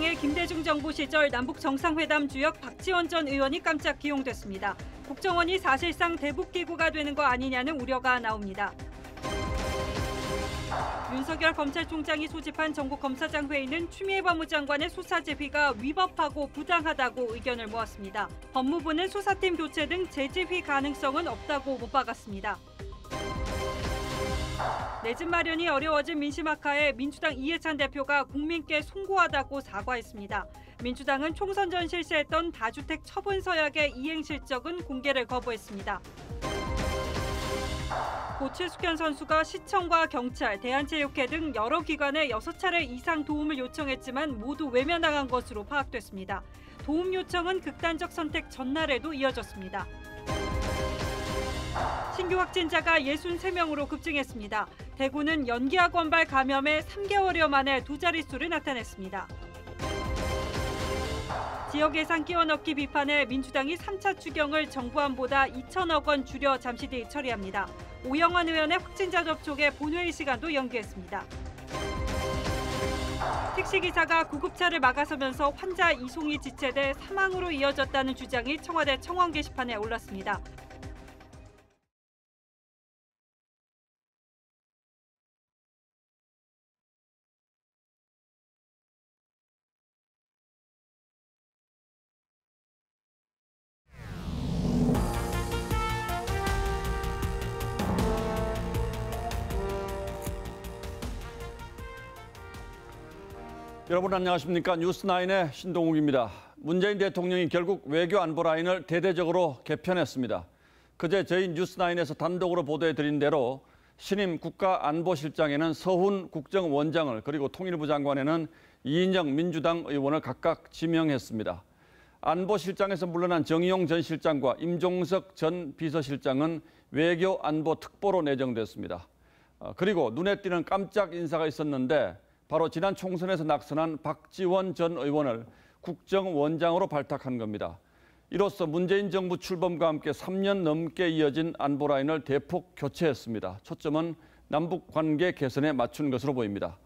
민주당의 김대중 정부 시절 남북 정상회담 주역 박지원 전 의원이 깜짝 기용됐습니다. 국정원이 사실상 대북기구가 되는 거 아니냐는 우려가 나옵니다. 윤석열 검찰총장이 소집한 전국검사장 회의는 추미애 법무장관의 수사 제휘가 위법하고 부당하다고 의견을 모았습니다. 법무부는 수사팀 교체 등 재제휘 가능성은 없다고 못 박았습니다. 내 집 마련이 어려워진 민심 악화에 민주당 이해찬 대표가 국민께 송구하다고 사과했습니다. 민주당은 총선 전 실시했던 다주택 처분 서약의 이행 실적은 공개를 거부했습니다. 고 최숙현 선수가 시청과 경찰, 대한체육회 등 여러 기관에 6차례 이상 도움을 요청했지만 모두 외면당한 것으로 파악됐습니다. 도움 요청은 극단적 선택 전날에도 이어졌습니다. 신규 확진자가 63명으로 급증했습니다. 대구는 연기와 건발 감염에 3개월여 만에 두 자릿수를 나타냈습니다. 지역 예산 끼워넣기 비판에 민주당이 3차 추경을 정부안보다 2천억 원 줄여 잠시 뒤 처리합니다. 오영환 의원의 확진자 접촉에 본회의 시간도 연기했습니다. 택시기사가 구급차를 막아서면서 환자 이송이 지체돼 사망으로 이어졌다는 주장이 청와대 청원 게시판에 올랐습니다. 여러분 안녕하십니까? 뉴스9의 신동욱입니다. 문재인 대통령이 결국 외교 안보 라인을 대대적으로 개편했습니다. 그제 저희 뉴스9에서 단독으로 보도해드린 대로 신임 국가안보실장에는 서훈 국정원장을 그리고 통일부 장관에는 이인영 민주당 의원을 각각 지명했습니다. 안보실장에서 물러난 정의용 전 실장과 임종석 전 비서실장은 외교안보특보로 내정됐습니다. 그리고 눈에 띄는 깜짝 인사가 있었는데 바로 지난 총선에서 낙선한 박지원 전 의원을 국정원장으로 발탁한 겁니다. 이로써 문재인 정부 출범과 함께 3년 넘게 이어진 안보 라인을 대폭 교체했습니다. 초점은 남북 관계 개선에 맞춘 것으로 보입니다.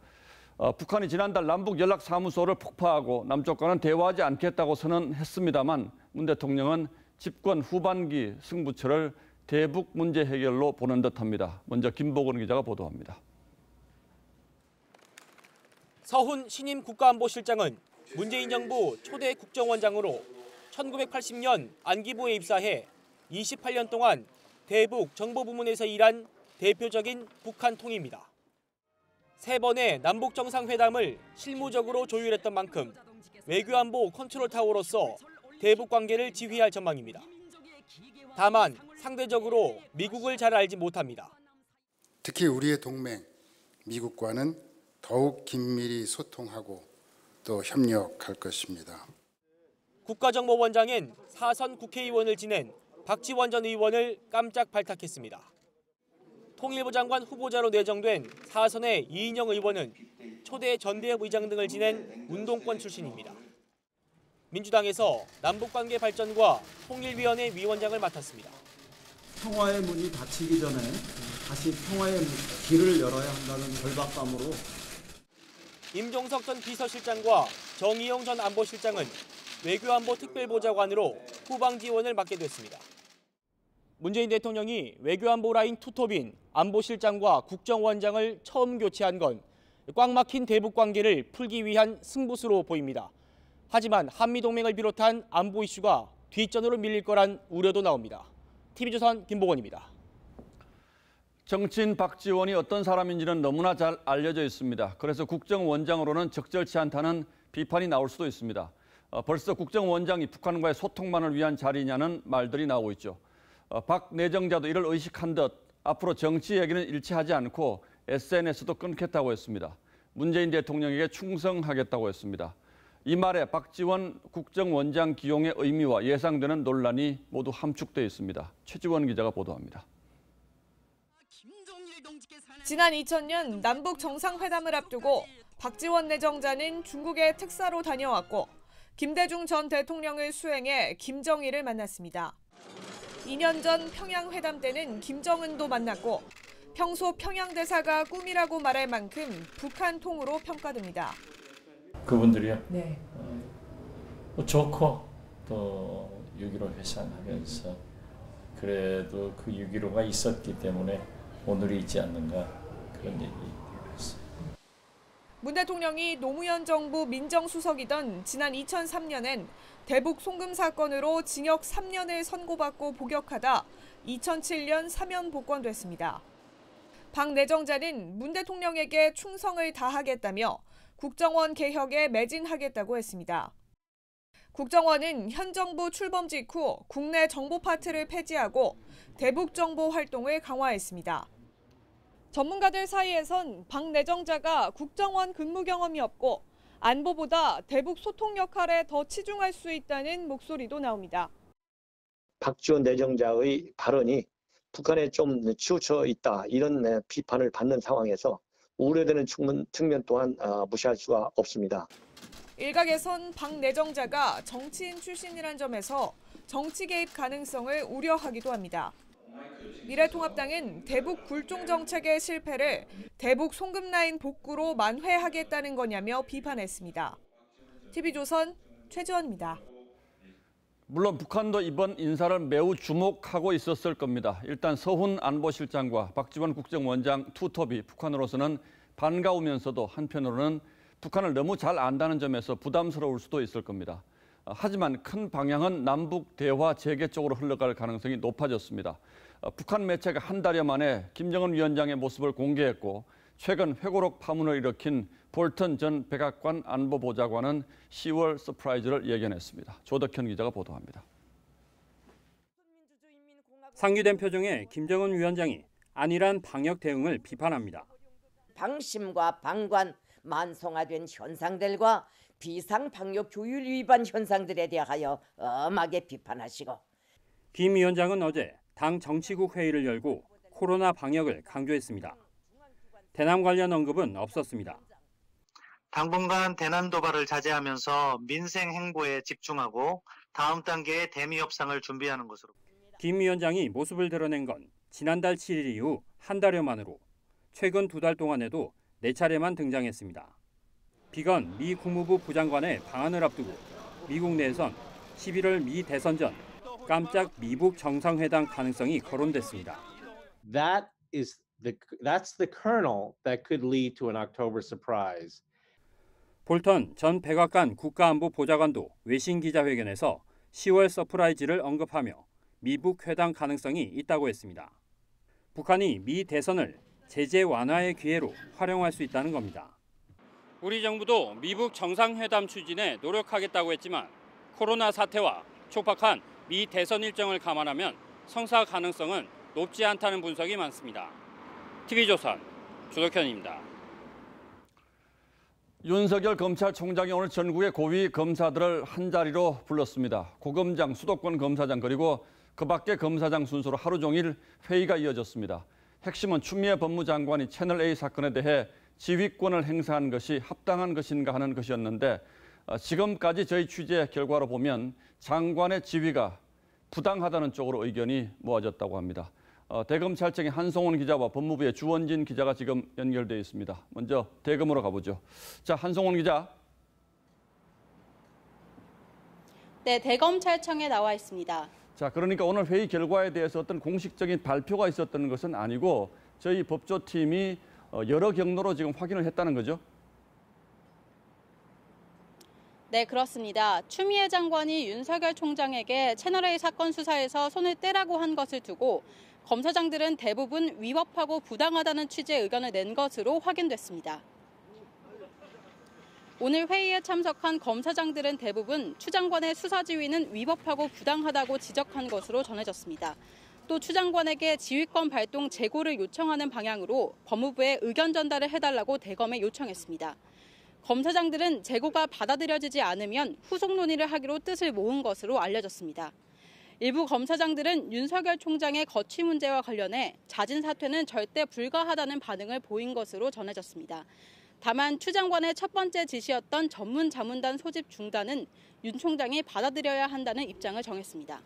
북한이 지난달 남북 연락사무소를 폭파하고 남쪽과는 대화하지 않겠다고 선언했습니다만 문 대통령은 집권 후반기 승부처를 대북 문제 해결로 보는 듯합니다. 먼저 김보건 기자가 보도합니다. 서훈 신임 국가안보실장은 문재인 정부 초대 국정원장으로 1980년 안기부에 입사해 28년 동안 대북 정보부문에서 일한 대표적인 북한 통입니다. 3번의 남북 정상회담을 실무적으로 조율했던 만큼 외교안보 컨트롤타워로서 대북 관계를 지휘할 전망입니다. 다만 상대적으로 미국을 잘 알지 못합니다. 특히 우리의 동맹 미국과는 더욱 긴밀히 소통하고 또 협력할 것입니다. 국가정보원장엔 4선 국회의원을 지낸 박지원 전 의원을 깜짝 발탁했습니다. 통일부 장관 후보자로 내정된 4선의 이인영 의원은 초대 전대협 의장 등을 지낸 운동권 출신입니다. 민주당에서 남북관계 발전과 통일위원회 위원장을 맡았습니다. 평화의 문이 닫히기 전에 다시 평화의 길을 열어야 한다는 절박감으로 임종석 전 비서실장과 정의용 전 안보실장은 외교안보 특별보좌관으로 후방 지원을 맡게 됐습니다. 문재인 대통령이 외교안보 라인 투톱인 안보실장과 국정원장을 처음 교체한 건 꽉 막힌 대북 관계를 풀기 위한 승부수로 보입니다. 하지만 한미동맹을 비롯한 안보 이슈가 뒷전으로 밀릴 거란 우려도 나옵니다. TV조선 김보건입니다. 정치인 박지원이 어떤 사람인지는 너무나 잘 알려져 있습니다. 그래서 국정원장으로는 적절치 않다는 비판이 나올 수도 있습니다. 벌써 국정원장이 북한과의 소통만을 위한 자리냐는 말들이 나오고 있죠. 박 내정자도 이를 의식한 듯 앞으로 정치 얘기는 일치하지 않고 SNS도 끊겠다고 했습니다. 문재인 대통령에게 충성하겠다고 했습니다. 이 말에 박지원 국정원장 기용의 의미와 예상되는 논란이 모두 함축되어 있습니다. 최지원 기자가 보도합니다. 지난 2000년 남북 정상회담을 앞두고 박지원 내정자는 중국에 특사로 다녀왔고 김대중 전 대통령을 수행해 김정일을 만났습니다. 2년 전 평양회담 때는 김정은도 만났고 평소 평양대사가 꿈이라고 말할 만큼 북한 통으로 평가됩니다. 그분들이요? 네. 좋고 또 6.15 회상하면서 그래도 그 6.15가 있었기 때문에 오늘이 있지 않는가 그런 얘기였어요. 문 대통령이 노무현 정부 민정수석이던 지난 2003년엔 대북 송금 사건으로 징역 3년을 선고받고 복역하다 2007년 사면 복권됐습니다. 박 내정자는 문 대통령에게 충성을 다하겠다며 국정원 개혁에 매진하겠다고 했습니다. 국정원은 현 정부 출범 직후 국내 정보 파트를 폐지하고 대북 정보 활동을 강화했습니다. 전문가들 사이에선 박 내정자가 국정원 근무 경험이 없고 안보보다 대북 소통 역할에 더 치중할 수 있다는 목소리도 나옵니다. 박지원 내정자의 발언이 북한에 좀 치우쳐 있다 이런 비판을 받는 상황에서 우려되는 측면 또한 무시할 수가 없습니다. 일각에선 박 내정자가 정치인 출신이란 점에서 정치 개입 가능성을 우려하기도 합니다. 미래통합당은 대북 굴종 정책의 실패를 대북 송금 라인 복구로 만회하겠다는 거냐며 비판했습니다. TV조선 최지원입니다. 물론 북한도 이번 인사를 매우 주목하고 있었을 겁니다. 일단 서훈 안보실장과 박지원 국정원장 투톱이 북한으로서는 반가우면서도 한편으로는 북한을 너무 잘 안다는 점에서 부담스러울 수도 있을 겁니다. 하지만 큰 방향은 남북 대화 재개 쪽으로 흘러갈 가능성이 높아졌습니다. 북한 매체가 한 달여 만에 김정은 위원장의 모습을 공개했고 최근 회고록 파문을 일으킨 볼턴 전 백악관 안보보좌관은 10월 서프라이즈를 예견했습니다. 조덕현 기자가 보도합니다. 상기된 표정에 김정은 위원장이 안일한 방역 대응을 비판합니다. 방심과 방관, 만성화된 현상들과 비상방역 조율 위반 현상들에 대하여 엄하게 비판하시고 김 위원장은 어제 당 정치국 회의를 열고 코로나 방역을 강조했습니다. 대남 관련 언급은 없었습니다. 당분간 대남 도발을 자제하면서 민생 행보에 집중하고 다음 단계의 대미 협상을 준비하는 것으로. 김 위원장이 모습을 드러낸 건 지난달 7일 이후 한 달여 만으로 최근 2달 동안에도 4차례만 등장했습니다. 비건 미 국무부 부장관의 방한을 앞두고 미국 내에선 11월 미 대선 전 깜짝 미북 정상회담 가능성이 거론됐습니다. That's the kernel that could lead to an October surprise. 볼턴 전 백악관 국가안보보좌관도 외신 기자회견에서 10월 서프라이즈를 언급하며 미북 회담 가능성이 있다고 했습니다. 북한이 미 대선을 제재 완화의 기회로 활용할 수 있다는 겁니다. 우리 정부도 미북 정상회담 추진에 노력하겠다고 했지만 코로나 사태와 촉박한 미 대선 일정을 감안하면 성사 가능성은 높지 않다는 분석이 많습니다. TV조선 조덕현입니다. 윤석열 검찰총장이 오늘 전국의 고위 검사들을 한자리로 불렀습니다. 고검장, 수도권 검사장 그리고 그 밖의 검사장 순서로 하루 종일 회의가 이어졌습니다. 핵심은 추미애 법무장관이 채널A 사건에 대해 지휘권을 행사한 것이 합당한 것인가 하는 것이었는데 지금까지 저희 취재 결과로 보면 장관의 지휘가 부당하다는 쪽으로 의견이 모아졌다고 합니다. 대검찰청의 한송원 기자와 법무부의 주원진 기자가 지금 연결되어 있습니다. 먼저 대검으로 가보죠. 자, 한송원 기자. 네, 대검찰청에 나와 있습니다. 자, 그러니까 오늘 회의 결과에 대해서 어떤 공식적인 발표가 있었던 것은 아니고 저희 법조팀이 여러 경로로 지금 확인을 했다는 거죠? 네, 그렇습니다. 추미애 장관이 윤석열 총장에게 채널A 사건 수사에서 손을 떼라고 한 것을 두고 검사장들은 대부분 위법하고 부당하다는 취지의 의견을 낸 것으로 확인됐습니다. 오늘 회의에 참석한 검사장들은 대부분 추 장관의 수사 지휘는 위법하고 부당하다고 지적한 것으로 전해졌습니다. 또 추 장관에게 지휘권 발동 재고를 요청하는 방향으로 법무부에 의견 전달을 해달라고 대검에 요청했습니다. 검사장들은 재고가 받아들여지지 않으면 후속 논의를 하기로 뜻을 모은 것으로 알려졌습니다. 일부 검사장들은 윤석열 총장의 거취 문제와 관련해 자진 사퇴는 절대 불가하다는 반응을 보인 것으로 전해졌습니다. 다만 추 장관의 첫 번째 지시였던 전문 자문단 소집 중단은 윤 총장이 받아들여야 한다는 입장을 정했습니다.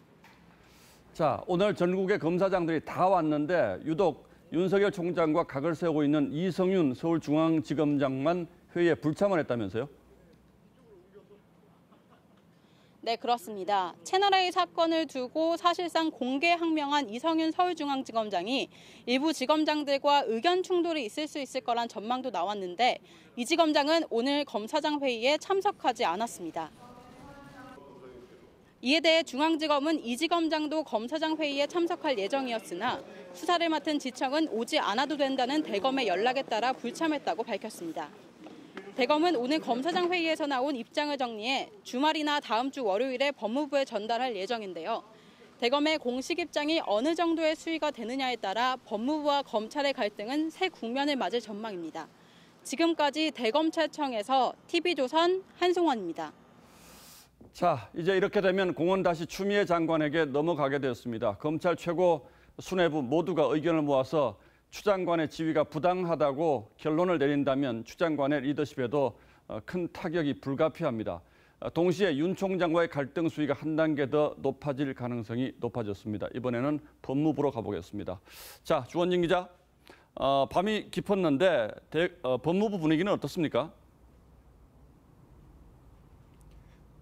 자, 오늘 전국의 검사장들이 다 왔는데 유독 윤석열 총장과 각을 세우고 있는 이성윤 서울중앙지검장만 회의에 불참을 했다면서요? 네, 그렇습니다. 채널A 사건을 두고 사실상 공개 항명한 이성윤 서울중앙지검장이 일부 지검장들과 의견 충돌이 있을 수 있을 거란 전망도 나왔는데 이 지검장은 오늘 검사장 회의에 참석하지 않았습니다. 이에 대해 중앙지검은 이 지검장도 검사장 회의에 참석할 예정이었으나 수사를 맡은 지청은 오지 않아도 된다는 대검의 연락에 따라 불참했다고 밝혔습니다. 대검은 오늘 검사장 회의에서 나온 입장을 정리해 주말이나 다음 주 월요일에 법무부에 전달할 예정인데요. 대검의 공식 입장이 어느 정도의 수위가 되느냐에 따라 법무부와 검찰의 갈등은 새 국면을 맞을 전망입니다. 지금까지 대검찰청에서 TV조선 한송원입니다. 자, 이제 이렇게 되면 공은 다시 추미애 장관에게 넘어가게 되었습니다. 검찰 최고 수뇌부 모두가 의견을 모아서 추 장관의 지위가 부당하다고 결론을 내린다면 추 장관의 리더십에도 큰 타격이 불가피합니다. 동시에 윤 총장과의 갈등 수위가 한 단계 더 높아질 가능성이 높아졌습니다. 이번에는 법무부로 가보겠습니다. 자, 주원진 기자, 밤이 깊었는데 법무부 분위기는 어떻습니까?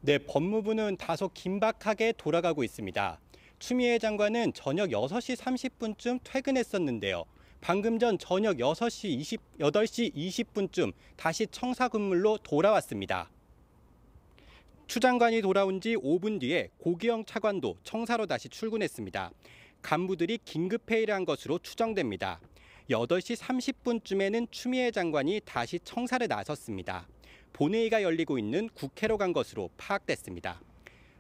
네, 법무부는 다소 긴박하게 돌아가고 있습니다. 추미애 장관은 저녁 6시 30분쯤 퇴근했었는데요. 방금 전 저녁 8시 20분쯤 다시 청사 건물로 돌아왔습니다. 추 장관이 돌아온 지 5분 뒤에 고기영 차관도 청사로 다시 출근했습니다. 간부들이 긴급회의를 한 것으로 추정됩니다. 8시 30분쯤에는 추미애 장관이 다시 청사를 나섰습니다. 본회의가 열리고 있는 국회로 간 것으로 파악됐습니다.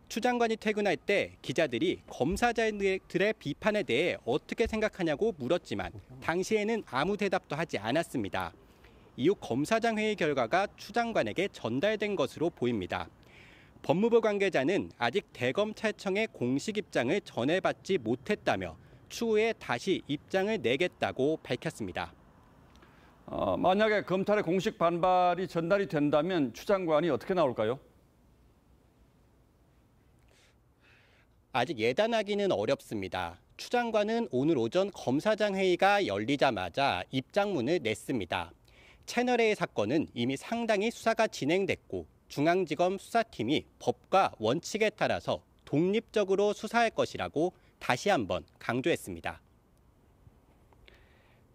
추 장관이 퇴근할 때 기자들이 검사자들의 비판에 대해 어떻게 생각하냐고 물었지만 당시에는 아무 대답도 하지 않았습니다. 이후 검사장 회의 결과가 추 장관에게 전달된 것으로 보입니다. 법무부 관계자는 아직 대검찰청의 공식 입장을 전해받지 못했다며 추후에 다시 입장을 내겠다고 밝혔습니다. 만약에 검찰의 공식 반발이 전달이 된다면 추 장관이 어떻게 나올까요? 아직 예단하기는 어렵습니다. 추 장관은 오늘 오전 검사장 회의가 열리자마자 입장문을 냈습니다. 채널A 사건은 이미 상당히 수사가 진행됐고 중앙지검 수사팀이 법과 원칙에 따라서 독립적으로 수사할 것이라고 다시 한번 강조했습니다.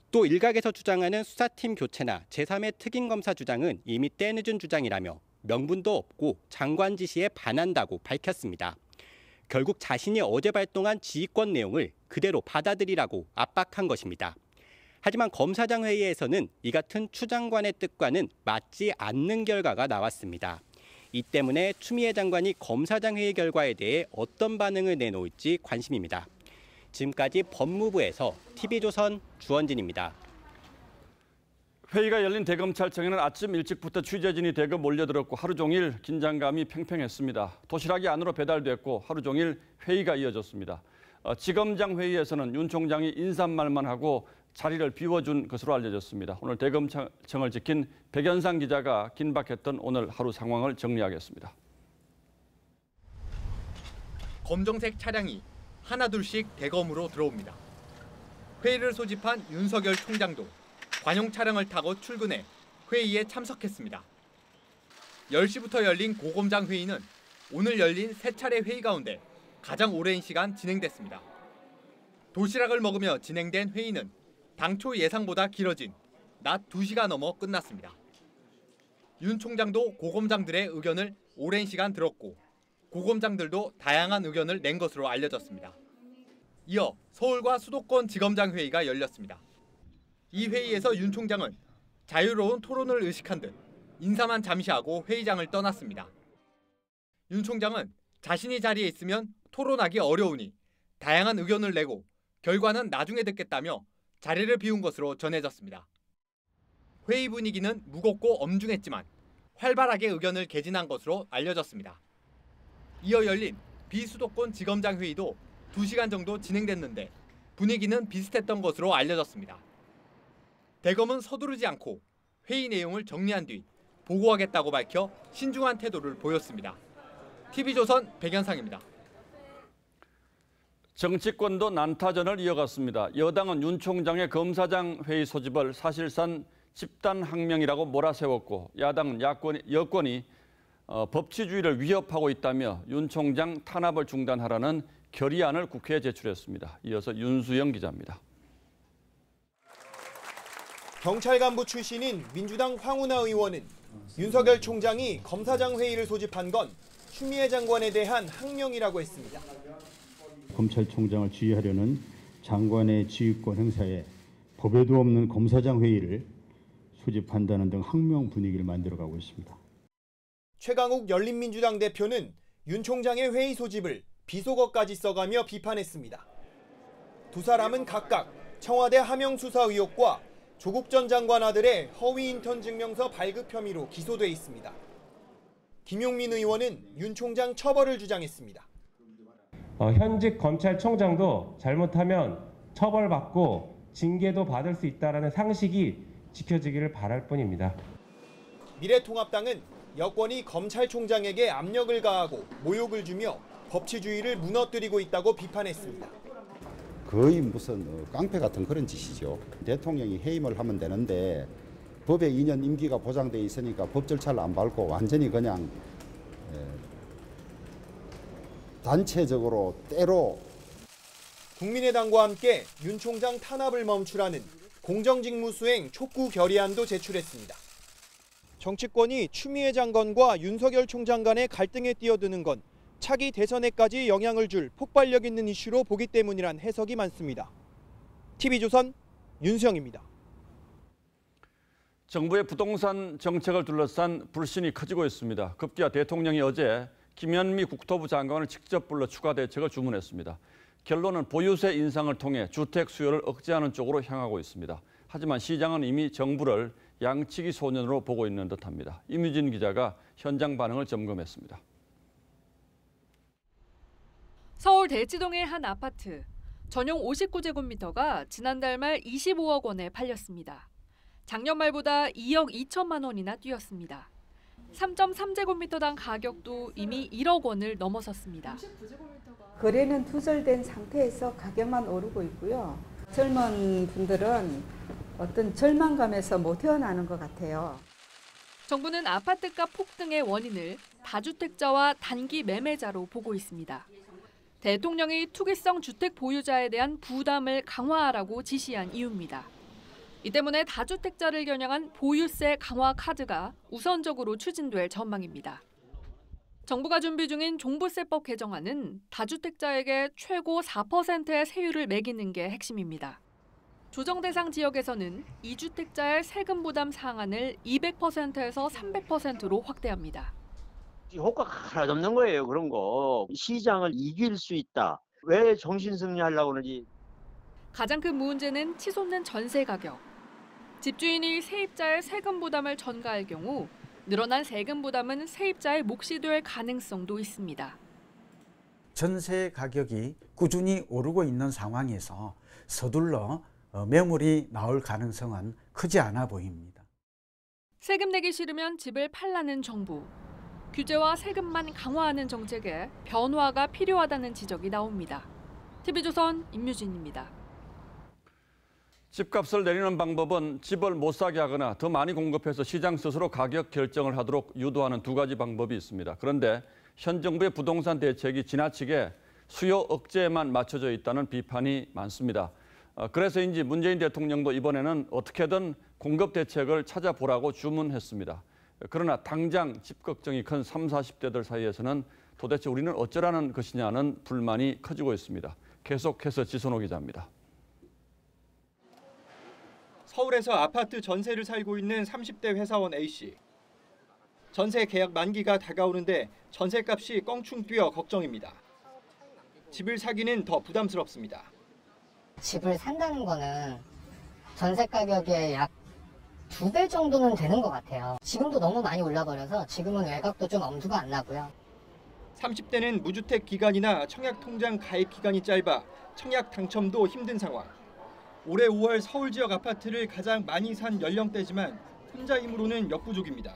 또 일각에서 주장하는 수사팀 교체나 제3의 특임검사 주장은 이미 때늦은 주장이라며 명분도 없고 장관 지시에 반한다고 밝혔습니다. 결국 자신이 어제 발동한 지휘권 내용을 그대로 받아들이라고 압박한 것입니다. 하지만 검사장 회의에서는 이 같은 추 장관의 뜻과는 맞지 않는 결과가 나왔습니다. 이 때문에 추미애 장관이 검사장 회의 결과에 대해 어떤 반응을 내놓을지 관심입니다. 지금까지 법무부에서 TV조선 주원진입니다. 회의가 열린 대검찰청에는 아침 일찍부터 취재진이 대거 몰려들었고 하루 종일 긴장감이 팽팽했습니다. 도시락이 안으로 배달됐고 하루 종일 회의가 이어졌습니다. 지검장 회의에서는 윤 총장이 인사말만 하고 자리를 비워준 것으로 알려졌습니다. 오늘 대검청을 지킨 백연상 기자가 긴박했던 오늘 하루 상황을 정리하겠습니다. 검정색 차량이 하나둘씩 대검으로 들어옵니다. 회의를 소집한 윤석열 총장도 관용 차량을 타고 출근해 회의에 참석했습니다. 10시부터 열린 고검장 회의는 오늘 열린 세 차례 회의 가운데 가장 오랜 시간 진행됐습니다. 도시락을 먹으며 진행된 회의는 당초 예상보다 길어진 낮 2시가 넘어 끝났습니다. 윤 총장도 고검장들의 의견을 오랜 시간 들었고 고검장들도 다양한 의견을 낸 것으로 알려졌습니다. 이어 서울과 수도권 지검장 회의가 열렸습니다. 이 회의에서 윤 총장은 자유로운 토론을 의식한 듯 인사만 잠시 하고 회의장을 떠났습니다. 윤 총장은 자신이 자리에 있으면 토론하기 어려우니 다양한 의견을 내고 결과는 나중에 듣겠다며 자리를 비운 것으로 전해졌습니다. 회의 분위기는 무겁고 엄중했지만 활발하게 의견을 개진한 것으로 알려졌습니다. 이어 열린 비수도권 지검장 회의도 2시간 정도 진행됐는데 분위기는 비슷했던 것으로 알려졌습니다. 대검은 서두르지 않고 회의 내용을 정리한 뒤 보고하겠다고 밝혀 신중한 태도를 보였습니다. TV조선 백연상입니다. 정치권도 난타전을 이어갔습니다. 여당은 윤 총장의 검사장 회의 소집을 사실상 집단항명이라고 몰아세웠고 야당은 여권이 법치주의를 위협하고 있다며 윤 총장 탄압을 중단하라는 결의안을 국회에 제출했습니다. 이어서 윤수영 기자입니다. 경찰 간부 출신인 민주당 황운하 의원은 윤석열 총장이 검사장 회의를 소집한 건 추미애 장관에 대한 항명이라고 했습니다. 검찰총장을 지휘하려는 장관의 지휘권 행사에 법에도 없는 검사장 회의를 소집한다는 등 항명 분위기를 만들어가고 있습니다. 최강욱 열린민주당 대표는 윤 총장의 회의 소집을 비속어까지 써가며 비판했습니다. 두 사람은 각각 청와대 하명 수사 의혹과 조국 전 장관 아들의 허위 인턴 증명서 발급 혐의로 기소돼 있습니다. 김용민 의원은 윤 총장 처벌을 주장했습니다. 현직 검찰총장도 잘못하면 처벌받고 징계도 받을 수 있다는 상식이 지켜지기를 바랄 뿐입니다. 미래통합당은 여권이 검찰총장에게 압력을 가하고 모욕을 주며 법치주의를 무너뜨리고 있다고 비판했습니다. 거의 무슨 깡패 같은 그런 짓이죠. 대통령이 해임을 하면 되는데 법에 2년 임기가 보장돼 있으니까 법 절차를 안 밟고 완전히 그냥 단체적으로 때로 국민의당과 함께 윤 총장 탄압을 멈추라는 공정직무수행 촉구 결의안도 제출했습니다. 정치권이 추미애 장관과 윤석열 총장 간의 갈등에 뛰어드는 건 차기 대선에까지 영향을 줄 폭발력 있는 이슈로 보기 때문이란 해석이 많습니다. TV조선 윤수영입니다. 정부의 부동산 정책을 둘러싼 불신이 커지고 있습니다. 급기야 대통령이 어제 김현미 국토부 장관을 직접 불러 추가 대책을 주문했습니다. 결론은 보유세 인상을 통해 주택 수요를 억제하는 쪽으로 향하고 있습니다. 하지만 시장은 이미 정부를 양치기 소년으로 보고 있는 듯합니다. 임유진 기자가 현장 반응을 점검했습니다. 서울 대치동의 한 아파트. 전용 59제곱미터가 지난달 말 25억 원에 팔렸습니다. 작년 말보다 2억 2천만 원이나 뛰었습니다. 3.3제곱미터당 가격도 이미 1억 원을 넘어섰습니다. 거래는 두절된 상태에서 가격만 오르고 있고요. 젊은 분들은 어떤 절망감에서 못 헤어나는 것 같아요. 정부는 아파트값 폭등의 원인을 다주택자와 단기 매매자로 보고 있습니다. 대통령이 투기성 주택 보유자에 대한 부담을 강화하라고 지시한 이유입니다. 이 때문에 다주택자를 겨냥한 보유세 강화 카드가 우선적으로 추진될 전망입니다. 정부가 준비 중인 종부세법 개정안은 다주택자에게 최고 4%의 세율을 매기는 게 핵심입니다. 조정 대상 지역에서는 2주택자의 세금 부담 상한을 200%에서 300%로 확대합니다. 효과가 하나도 없는 거예요. 그런 거. 시장을 이길 수 있다. 왜 정신승리하려고 그러지? 가장 큰 문제는 치솟는 전세 가격. 집주인이 세입자의 세금 부담을 전가할 경우 늘어난 세금 부담은 세입자의 몫이 될 가능성도 있습니다. 전세 가격이 꾸준히 오르고 있는 상황에서 서둘러 매물이 나올 가능성은 크지 않아 보입니다. 세금 내기 싫으면 집을 팔라는 정부. 규제와 세금만 강화하는 정책에 변화가 필요하다는 지적이 나옵니다. TV조선 임유진입니다. 집값을 내리는 방법은 집을 못 사게 하거나 더 많이 공급해서 시장 스스로 가격 결정을 하도록 유도하는 두 가지 방법이 있습니다. 그런데 현 정부의 부동산 대책이 지나치게 수요 억제에만 맞춰져 있다는 비판이 많습니다. 그래서인지 문재인 대통령도 이번에는 어떻게든 공급 대책을 찾아보라고 주문했습니다. 그러나 당장 집 걱정이 큰 30, 40대들 사이에서는 도대체 우리는 어쩌라는 것이냐는 불만이 커지고 있습니다. 계속해서 지선호 기자입니다. 서울에서 아파트 전세를 살고 있는 30대 회사원 A씨. 전세 계약 만기가 다가오는데 전세값이 껑충 뛰어 걱정입니다. 집을 사기는 더 부담스럽습니다. 집을 산다는 거는 전세 가격의 약 2배 정도는 되는 것 같아요. 지금도 너무 많이 올라버려서 지금은 외곽도 좀 엄두가 안 나고요. 30대는 무주택 기간이나 청약통장 가입 기간이 짧아 청약 당첨도 힘든 상황. 올해 5월 서울 지역 아파트를 가장 많이 산 연령대지만 혼자 힘으로는 역부족입니다.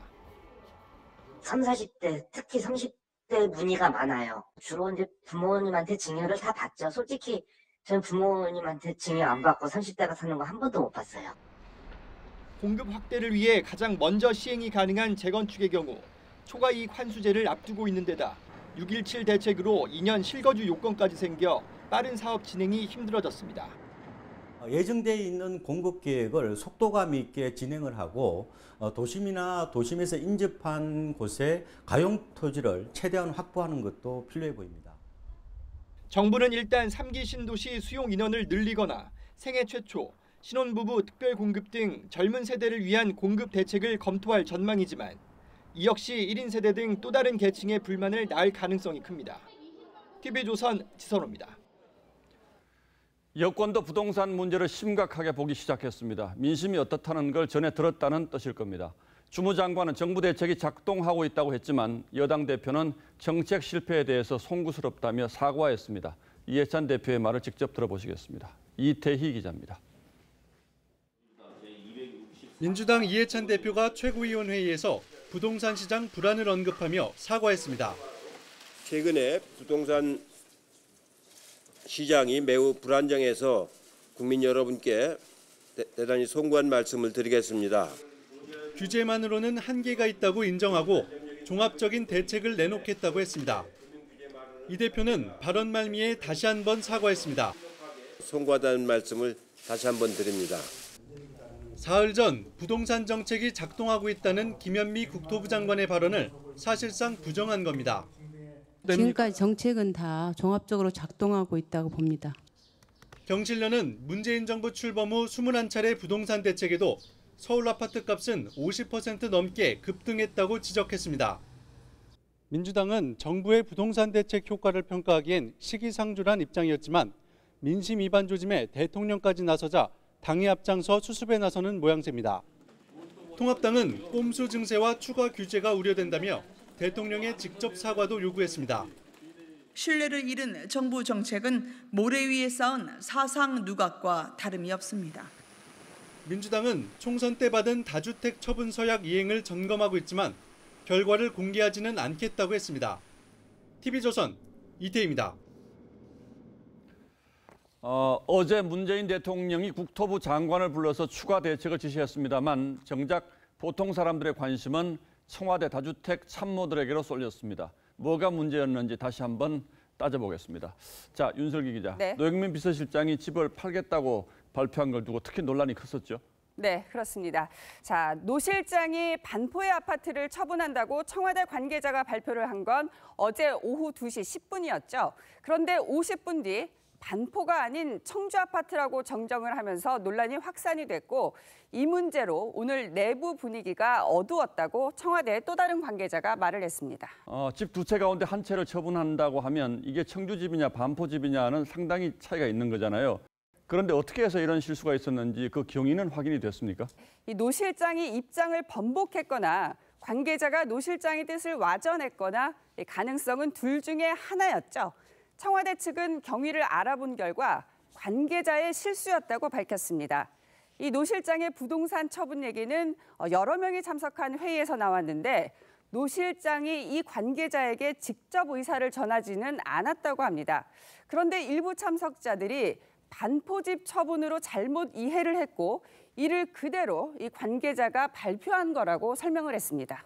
30, 40대, 특히 30대 문의가 많아요. 주로 이제 부모님한테 증여를 다 받죠. 솔직히 전 부모님한테 증여 안 받고 30대가 사는 거 한 번도 못 봤어요. 공급 확대를 위해 가장 먼저 시행이 가능한 재건축의 경우 초과이익 환수제를 앞두고 있는 데다 6.17 대책으로 2년 실거주 요건까지 생겨 빠른 사업 진행이 힘들어졌습니다. 예정되어 있는 공급 계획을 속도감 있게 진행을 하고 도심이나 도심에서 인접한 곳에 가용 토지를 최대한 확보하는 것도 필요해 보입니다. 정부는 일단 3기 신도시 수용 인원을 늘리거나 생애 최초, 신혼부부 특별 공급 등 젊은 세대를 위한 공급 대책을 검토할 전망이지만 이 역시 1인 세대 등 또 다른 계층의 불만을 낳을 가능성이 큽니다. TV조선 지선호입니다. 여권도 부동산 문제를 심각하게 보기 시작했습니다. 민심이 어떻다는 걸 전해 들었다는 뜻일 겁니다. 주무장관은 정부 대책이 작동하고 있다고 했지만 여당 대표는 정책 실패에 대해서 송구스럽다며 사과했습니다. 이해찬 대표의 말을 직접 들어보시겠습니다. 이태희 기자입니다. 민주당 이해찬 대표가 최고위원 회의에서 부동산 시장 불안을 언급하며 사과했습니다. 최근에 부동산 시장이 매우 불안정해서 국민 여러분께 대단히 송구한 말씀을 드리겠습니다. 규제만으로는 한계가 있다고 인정하고 종합적인 대책을 내놓겠다고 했습니다. 이 대표는 발언 말미에 다시 한번 사과했습니다. 송구하다는 말씀을 다시 한번 드립니다. 사흘 전 부동산 정책이 작동하고 있다는 김현미 국토부 장관의 발언을 사실상 부정한 겁니다. 지금까지 정책은 다 종합적으로 작동하고 있다고 봅니다. 경실련은 문재인 정부 출범 후 21차례 부동산 대책에도 서울 아파트 값은 50% 넘게 급등했다고 지적했습니다. 민주당은 정부의 부동산 대책 효과를 평가하기엔 시기상조란 입장이었지만 민심 위반 조짐에 대통령까지 나서자 당이 앞장서 수습에 나서는 모양새입니다. 통합당은 꼼수 증세와 추가 규제가 우려된다며 대통령의 직접 사과도 요구했습니다. 신뢰를 잃은 정부 정책은 모래 위에 쌓은 사상 누각과 다름이 없습니다. 민주당은 총선 때 받은 다주택 처분 서약 이행을 점검하고 있지만 결과를 공개하지는 않겠다고 했습니다. TV조선 이태희입니다. 어제 문재인 대통령이 국토부 장관을 불러서 추가 대책을 지시했습니다만 정작 보통 사람들의 관심은 청와대 다주택 참모들에게로 쏠렸습니다. 뭐가 문제였는지 다시 한번 따져보겠습니다. 자, 윤설기 기자. 네. 노영민 비서실장이 집을 팔겠다고 발표한 걸 두고 특히 논란이 컸었죠. 네, 그렇습니다. 자, 노 실장이 반포의 아파트를 처분한다고 청와대 관계자가 발표를 한 건 어제 오후 2시 10분이었죠. 그런데 50분 뒤 반포가 아닌 청주 아파트라고 정정을 하면서 논란이 확산이 됐고 이 문제로 오늘 내부 분위기가 어두웠다고 청와대의 또 다른 관계자가 말을 했습니다. 집 두 채 가운데 한 채를 처분한다고 하면 이게 청주 집이냐 반포 집이냐는 상당히 차이가 있는 거잖아요. 그런데 어떻게 해서 이런 실수가 있었는지 그 경위는 확인이 됐습니까? 이 노 실장이 입장을 번복했거나 관계자가 노 실장의 뜻을 와전했거나 가능성은 둘 중에 하나였죠. 청와대 측은 경위를 알아본 결과 관계자의 실수였다고 밝혔습니다. 이 노 실장의 부동산 처분 얘기는 여러 명이 참석한 회의에서 나왔는데 노 실장이 이 관계자에게 직접 의사를 전하지는 않았다고 합니다. 그런데 일부 참석자들이 반포집 처분으로 잘못 이해를 했고 이를 그대로 이 관계자가 발표한 거라고 설명을 했습니다.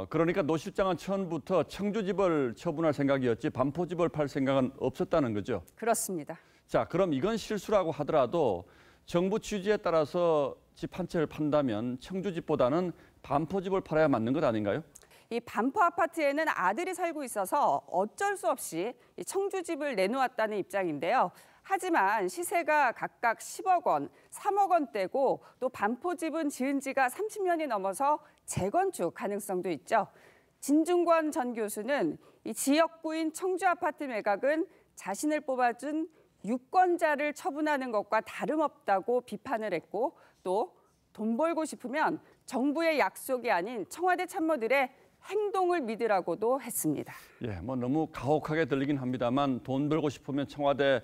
그러니까 노 실장은 처음부터 청주 집을 처분할 생각이었지 반포 집을 팔 생각은 없었다는 거죠? 그렇습니다. 자, 그럼 이건 실수라고 하더라도 정부 취지에 따라서 집 한 채를 판다면 청주 집보다는 반포 집을 팔아야 맞는 것 아닌가요? 이 반포 아파트에는 아들이 살고 있어서 어쩔 수 없이 이 청주 집을 내놓았다는 입장인데요. 하지만 시세가 각각 10억 원, 3억 원대고 또 반포집은 지은 지가 30년이 넘어서 재건축 가능성도 있죠. 진중권 전 교수는 이 지역구인 청주 아파트 매각은 자신을 뽑아준 유권자를 처분하는 것과 다름없다고 비판을 했고 또 돈 벌고 싶으면 정부의 약속이 아닌 청와대 참모들의 행동을 믿으라고도 했습니다. 예, 뭐 너무 가혹하게 들리긴 합니다만 돈 벌고 싶으면 청와대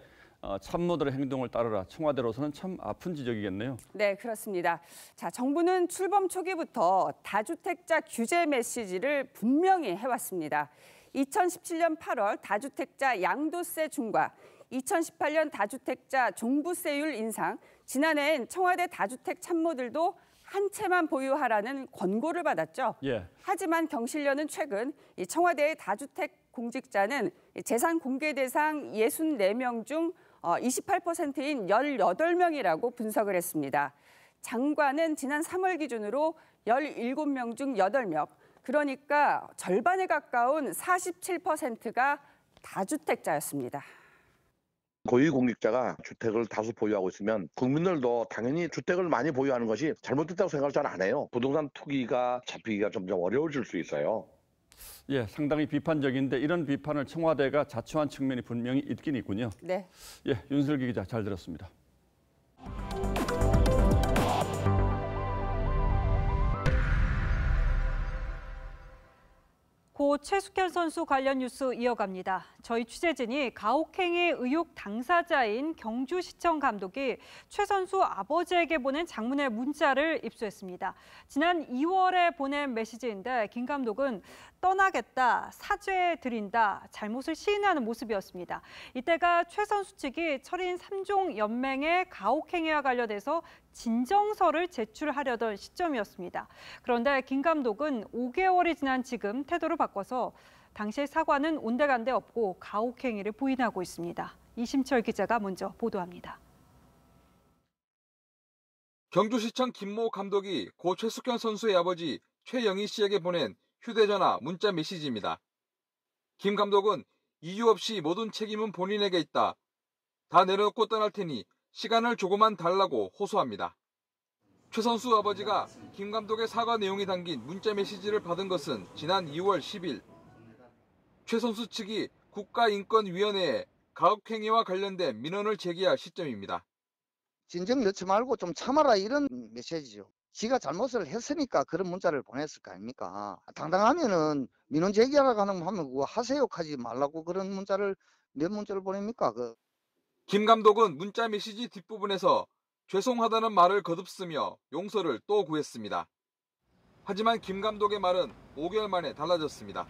참모들의 행동을 따르라. 청와대로서는 참 아픈 지적이겠네요. 네, 그렇습니다. 자, 정부는 출범 초기부터 다주택자 규제 메시지를 분명히 해왔습니다. 2017년 8월 다주택자 양도세 중과 2018년 다주택자 종부세율 인상, 지난해엔 청와대 다주택 참모들도 한 채만 보유하라는 권고를 받았죠. 예. 하지만 경실련은 최근 이 청와대의 다주택 공직자는 재산 공개 대상 64명 중 28%인 18명이라고 분석을 했습니다. 장관은 지난 3월 기준으로 17명 중 8명, 그러니까 절반에 가까운 47%가 다주택자였습니다. 고위공직자가 주택을 다수 보유하고 있으면 국민들도 당연히 주택을 많이 보유하는 것이 잘못됐다고 생각을 잘 안 해요. 부동산 투기가 잡히기가 점점 어려워질 수 있어요. 예, 상당히 비판적인데 이런 비판을 청와대가 자초한 측면이 분명히 있긴 있군요. 네. 예, 윤슬기 기자 잘 들었습니다. 고 최숙현 선수 관련 뉴스 이어갑니다. 저희 취재진이 가혹행위 의혹 당사자인 경주시청 감독이 최 선수 아버지에게 보낸 장문의 문자를 입수했습니다. 지난 2월에 보낸 메시지인데 김 감독은 떠나겠다, 사죄드린다, 잘못을 시인하는 모습이었습니다. 이때가 최 선수 측이 철인 3종 연맹의 가혹행위와 관련해서 진정서를 제출하려던 시점이었습니다. 그런데 김 감독은 5개월이 지난 지금 태도를 바꿔서 당시의 사과는 온데간데 없고 가혹행위를 부인하고 있습니다. 이심철 기자가 먼저 보도합니다. 경주시청 김모 감독이 고 최숙현 선수의 아버지 최영희 씨에게 보낸 휴대전화 문자 메시지입니다. 김 감독은 이유 없이 모든 책임은 본인에게 있다. 다 내려놓고 떠날 테니 시간을 조금만 달라고 호소합니다. 최 선수 아버지가 김 감독의 사과 내용이 담긴 문자 메시지를 받은 것은 지난 2월 10일. 최 선수 측이 국가인권위원회에 가혹행위와 관련된 민원을 제기할 시점입니다. 진정 넣지 말고 좀 참아라 이런 메시지죠. 지가 잘못을 했으니까 그런 문자를 보냈을 거 아닙니까? 당당하면은 민원 제기하라고 하면 그거 하세요 하지 말라고 그런 문자를 몇 문자를 보냅니까? 김 감독은 문자 메시지 뒷부분에서 죄송하다는 말을 거듭쓰며 용서를 또 구했습니다. 하지만 김 감독의 말은 5개월 만에 달라졌습니다.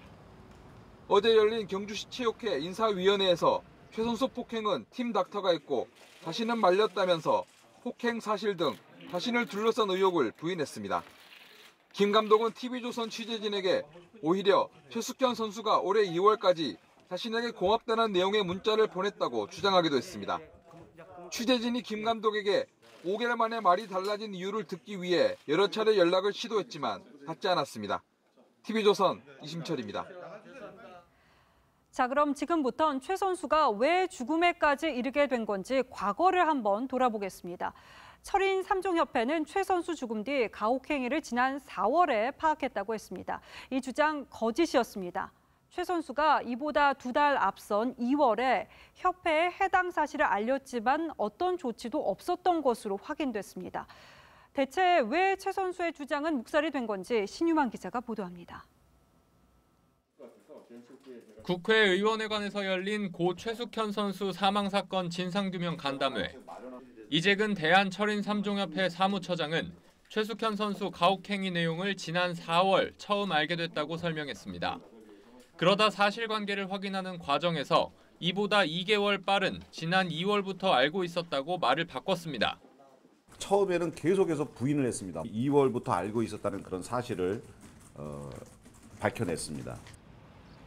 어제 열린 경주시 체육회 인사위원회에서 최 선수 폭행은 팀 닥터가 했고 자신은 말렸다면서 폭행 사실 등 자신을 둘러싼 의혹을 부인했습니다. 김 감독은 TV조선 취재진에게 오히려 최숙현 선수가 올해 2월까지 자신에게 고맙다는 내용의 문자를 보냈다고 주장하기도 했습니다. 취재진이 김 감독에게 5개월 만에 말이 달라진 이유를 듣기 위해 여러 차례 연락을 시도했지만 받지 않았습니다. TV조선 이심철입니다. 자, 그럼 지금부터는 최 선수가 왜 죽음에까지 이르게 된 건지 과거를 한번 돌아보겠습니다. 철인 3종협회는 최 선수 죽음 뒤 가혹행위를 지난 4월에 파악했다고 했습니다. 이 주장 거짓이었습니다. 최 선수가 이보다 2달 앞선 2월에 협회에 해당 사실을 알렸지만 어떤 조치도 없었던 것으로 확인됐습니다. 대체 왜 최 선수의 주장은 묵살이 된 건지 신유만 기자가 보도합니다. 국회의원회관에서 열린 고 최숙현 선수 사망 사건 진상규명 간담회. 이재근 대한철인 3종협회 사무처장은 최숙현 선수 가혹행위 내용을 지난 4월 처음 알게 됐다고 설명했습니다. 그러다 사실관계를 확인하는 과정에서 이보다 2개월 빠른 지난 2월부터 알고 있었다고 말을 바꿨습니다. 처음에는 계속해서 부인을 했습니다. 2월부터 알고 있었다는 그런 사실을 밝혀냈습니다.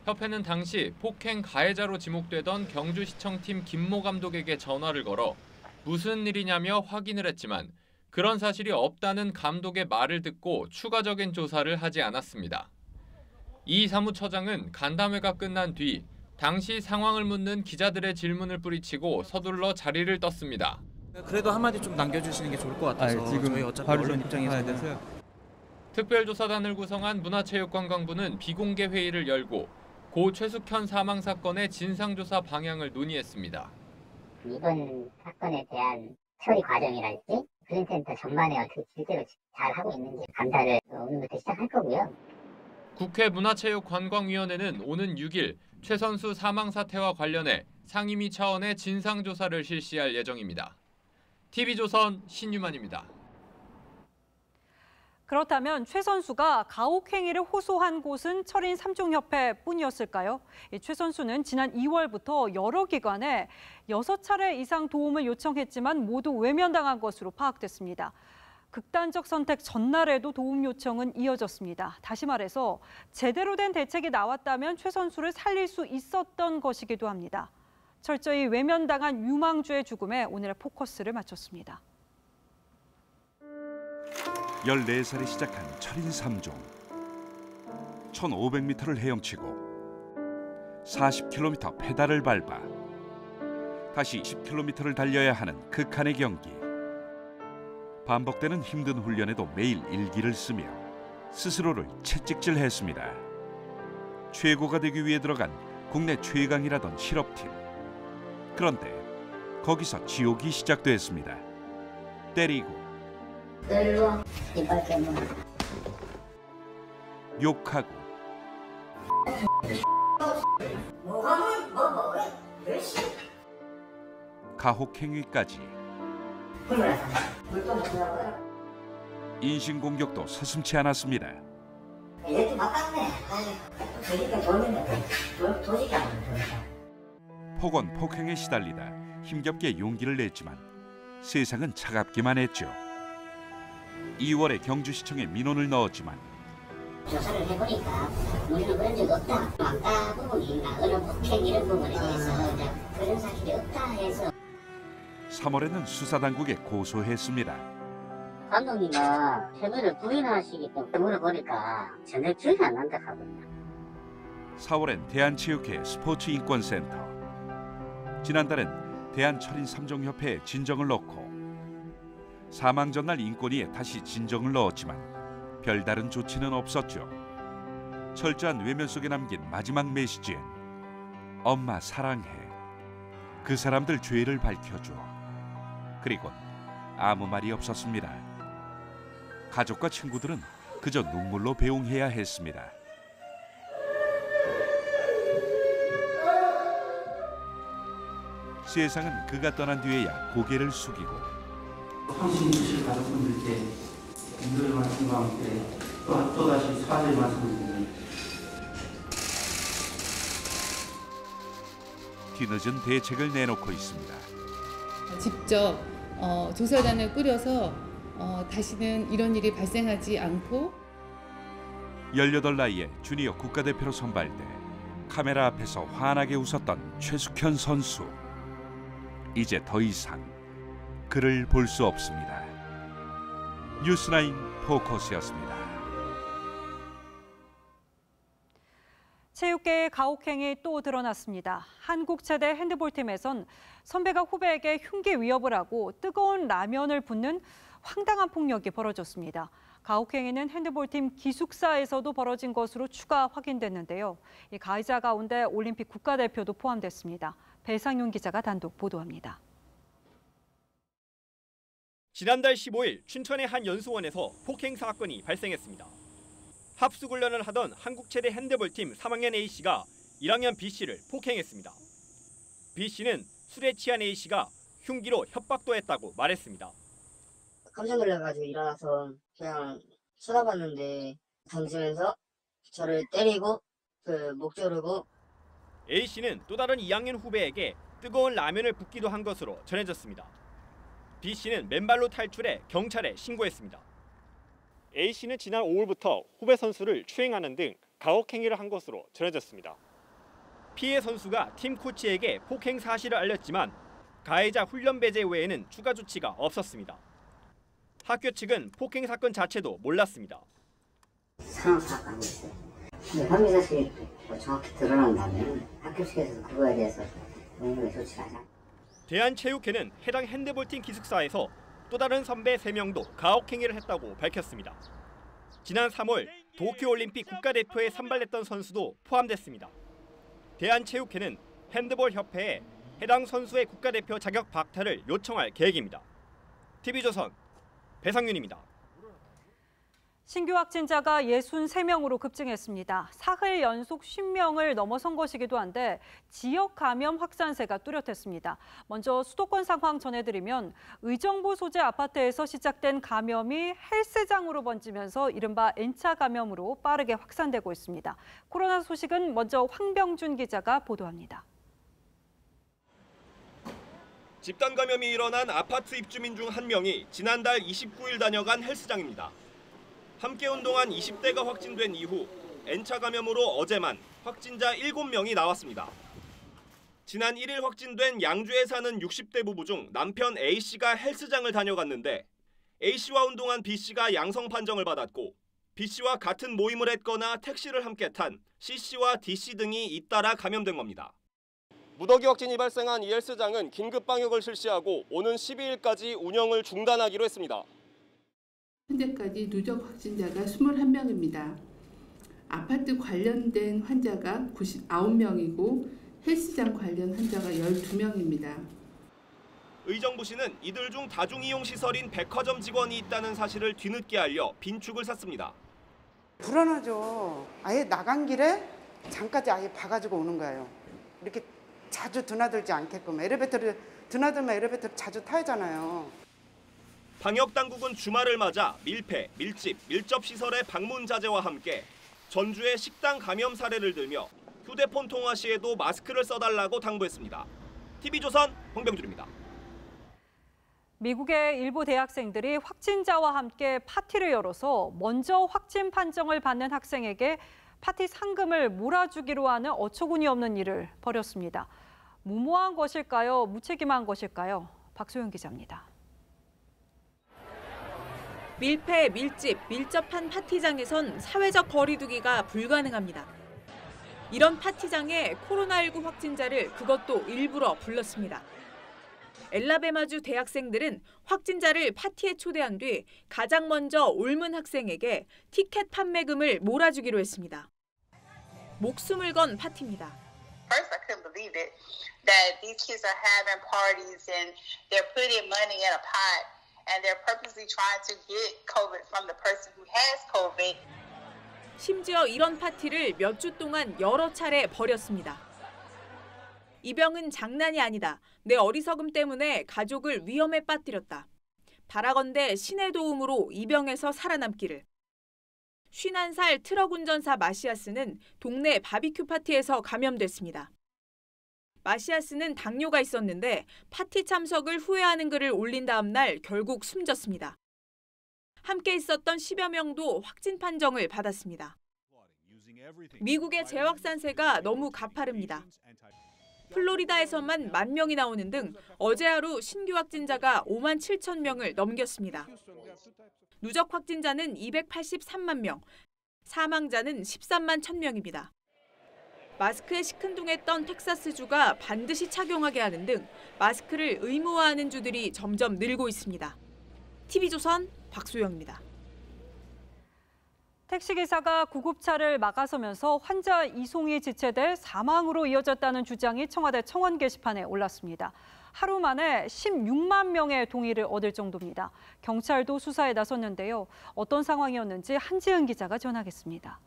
협회는 당시 폭행 가해자로 지목되던 경주시청팀 김모 감독에게 전화를 걸어 무슨 일이냐며 확인을 했지만 그런 사실이 없다는 감독의 말을 듣고 추가적인 조사를 하지 않았습니다. 이 사무처장은 간담회가 끝난 뒤 당시 상황을 묻는 기자들의 질문을 뿌리치고 서둘러 자리를 떴습니다. 그래도 한마디 좀 남겨주시는 게 좋을 것 같아서 지금 저희 어차피 언론 입장에서는 특별조사단을 구성한 문화체육관광부는 비공개 회의를 열고 고 최숙현 사망 사건의 진상조사 방향을 논의했습니다. 이번 사건에 대한 처리 과정이랄지 그린센터 전반에 어떻게 실제로 잘 하고 있는지 감사를 오늘부터 시작할 거고요. 국회 문화체육관광위원회는 오는 6일 최 선수 사망 사태와 관련해 상임위 차원의 진상조사를 실시할 예정입니다. TV조선 신유만입니다. 그렇다면 최 선수가 가혹행위를 호소한 곳은 철인 3종협회뿐이었을까요? 최 선수는 지난 2월부터 여러 기관에 6차례 이상 도움을 요청했지만 모두 외면당한 것으로 파악됐습니다. 극단적 선택 전날에도 도움 요청은 이어졌습니다. 다시 말해서 제대로 된 대책이 나왔다면 최 선수를 살릴 수 있었던 것이기도 합니다. 철저히 외면당한 유망주의 죽음에 오늘의 포커스를 맞췄습니다. 14살에 시작한 철인 3종. 1500m를 헤엄치고 40km 페달을 밟아 다시 10km를 달려야 하는 극한의 경기. 반복되는 힘든 훈련에도 매일 일기를 쓰며 스스로를 채찍질했습니다. 최고가 되기 위해 들어간 국내 최강이라던 실업팀. 그런데 거기서 지옥이 시작됐습니다. 때리고 욕하고 가혹행위까지. 인신공격도 서슴지 않았습니다. 폭언, 폭행에 시달리다 힘겹게 용기를 냈지만 세상은 차갑기만 했죠. 2월에 경주시청에 민원을 넣었지만 조사를 해보니까 우리는 그런 적 없다. 왕따 부분이나 어느 폭행 이런 부분에 대해서 그런 사실이 없다 해서 3월에는 수사당국에 고소했습니다. 감독님은 혐의를 부인하시기 때문에 물어보니까 전혀 기억이 안 난다 하거든요. 4월엔 대한체육회 스포츠인권센터, 지난달엔 대한철인 3종협회에 진정을 넣고 사망 전날 인권위에 다시 진정을 넣었지만 별다른 조치는 없었죠. 철저한 외면 속에 남긴 마지막 메시지엔 엄마 사랑해. 그 사람들 죄를 밝혀줘. 그리곤 아무 말이 없었습니다. 가족과 친구들은 그저 눈물로 배웅해야 했습니다. 세상은 그가 떠난 뒤에야 고개를 숙이고 상심 주실 가족분들께 인도의 말씀과 함께 또다시 사죄의 말씀을 드립니다. 뒤늦은 대책을 내놓고 있습니다. 직접 조사단을 꾸려서 다시는 이런 일이 발생하지 않고 18 나이에 주니어 국가대표로 선발돼 카메라 앞에서 환하게 웃었던 최숙현 선수. 이제 더 이상 그를 볼 수 없습니다. 뉴스나인 포커스였습니다. 체육계의 가혹행이 또 드러났습니다. 한국 최대 핸드볼팀에선 선배가 후배에게 흉기 위협을 하고 뜨거운 라면을 붓는 황당한 폭력이 벌어졌습니다. 가혹행위는 핸드볼팀 기숙사에서도 벌어진 것으로 추가 확인됐는데요. 이 가해자 가운데 올림픽 국가대표도 포함됐습니다. 배상윤 기자가 단독 보도합니다. 지난달 15일 춘천의 한 연수원에서 폭행 사건이 발생했습니다. 합숙훈련을 하던 한국 최대 핸드볼팀 3학년 A씨가 1학년 B씨를 폭행했습니다. B씨는 술에 취한 A씨가 흉기로 협박도 했다고 말했습니다. 깜짝 놀라가지고 일어나서 그냥 쳐다봤는데 던지면서 저를 때리고 목 조르고 A씨는 또 다른 2학년 후배에게 뜨거운 라면을 붓기도 한 것으로 전해졌습니다. B씨는 맨발로 탈출해 경찰에 신고했습니다. A씨는 지난 5월부터 후배 선수를 추행하는 등 가혹행위를 한 것으로 전해졌습니다. 피해 선수가 팀 코치에게 폭행 사실을 알렸지만 가해자 훈련 배제 외에는 추가 조치가 없었습니다. 학교 측은 폭행 사건 자체도 몰랐습니다. 상황 파악하고 있어요. 근데 혐의 사실이 정확히 드러난다면 학교 측에서 그거에 대해서 명령의 조치를 하자. 대한체육회는 해당 핸드볼팀 기숙사에서 또 다른 선배 3명도 가혹행위를 했다고 밝혔습니다. 지난 3월 도쿄올림픽 국가대표에 선발됐던 선수도 포함됐습니다. 대한체육회는 핸드볼협회에 해당 선수의 국가대표 자격 박탈을 요청할 계획입니다. TV조선 배상윤입니다. 신규 확진자가 63명으로 급증했습니다. 사흘 연속 50명을 넘어선 것이기도 한데 지역 감염 확산세가 뚜렷했습니다. 먼저 수도권 상황 전해드리면 의정부 소재 아파트에서 시작된 감염이 헬스장으로 번지면서 이른바 N차 감염으로 빠르게 확산되고 있습니다. 코로나 소식은 먼저 황병준 기자가 보도합니다. 집단 감염이 일어난 아파트 입주민 중 한 명이 지난달 29일 다녀간 헬스장입니다. 함께 운동한 20대가 확진된 이후 N차 감염으로 어제만 확진자 7명이 나왔습니다. 지난 1일 확진된 양주에 사는 60대 부부 중 남편 A씨가 헬스장을 다녀갔는데 A씨와 운동한 B씨가 양성 판정을 받았고 B씨와 같은 모임을 했거나 택시를 함께 탄 C씨와 D씨 등이 잇따라 감염된 겁니다. 무더기 확진이 발생한 이 헬스장은 긴급 방역을 실시하고 오는 12일까지 운영을 중단하기로 했습니다. 현재까지 누적 확진자가 21명입니다. 아파트 관련된 환자가 99명이고 헬스장 관련 환자가 12명입니다. 의정부시는 이들 중 다중이용시설인 백화점 직원이 있다는 사실을 뒤늦게 알려 빈축을 샀습니다. 불안하죠. 아예 나간 길에 장까지 아예 봐가지고 오는 거예요. 이렇게 자주 드나들지 않게끔. 엘리베이터를 드나들면 엘리베이터를 자주 타야잖아요. 방역당국은 주말을 맞아 밀폐, 밀집, 밀접시설의 방문 자제와 함께 전주의 식당 감염 사례를 들며 휴대폰 통화 시에도 마스크를 써달라고 당부했습니다. TV조선 홍병준입니다. 미국의 일부 대학생들이 확진자와 함께 파티를 열어서 먼저 확진 판정을 받는 학생에게 파티 상금을 몰아주기로 하는 어처구니 없는 일을 벌였습니다. 무모한 것일까요? 무책임한 것일까요? 박소영 기자입니다. 밀폐, 밀집, 밀접한 파티장에선 사회적 거리 두기가 불가능합니다. 이런 파티장에 코로나19 확진자를 그것도 일부러 불렀습니다. 엘라베마주 대학생들은 확진자를 파티에 초대한 뒤 가장 먼저 옮은 학생에게 티켓 판매금을 몰아주기로 했습니다. 목숨을 건 파티입니다. First, I couldn't believe it that these kids are having parties and they're putting money in a pot and they're purposely trying to get COVID from the person who has COVID. 심지어 이런 파티를 몇 주 동안 여러 차례 벌였습니다. 이 병은 장난이 아니다. 내 어리석음 때문에 가족을 위험에 빠뜨렸다. 바라건대 신의 도움으로 이 병에서 살아남기를. 51살 트럭 운전사 마시아스는 동네 바비큐 파티에서 감염됐습니다. 마시아스는 당뇨가 있었는데 파티 참석을 후회하는 글을 올린 다음 날 결국 숨졌습니다. 함께 있었던 10여 명도 확진 판정을 받았습니다. 미국의 재확산세가 너무 가파릅니다. 플로리다에서만 10,000명이 나오는 등 어제 하루 신규 확진자가 57,000명을 넘겼습니다. 누적 확진자는 283만 명, 사망자는 13만 1,000명입니다. 마스크에 시큰둥했던 텍사스주가 반드시 착용하게 하는 등 마스크를 의무화하는 주들이 점점 늘고 있습니다. TV조선 박소영입니다. 택시기사가 구급차를 막아서면서 환자 이송이 지체돼 사망으로 이어졌다는 주장이 청와대 청원 게시판에 올랐습니다. 하루 만에 16만 명의 동의를 얻을 정도입니다. 경찰도 수사에 나섰는데요. 어떤 상황이었는지 한지은 기자가 전하겠습니다.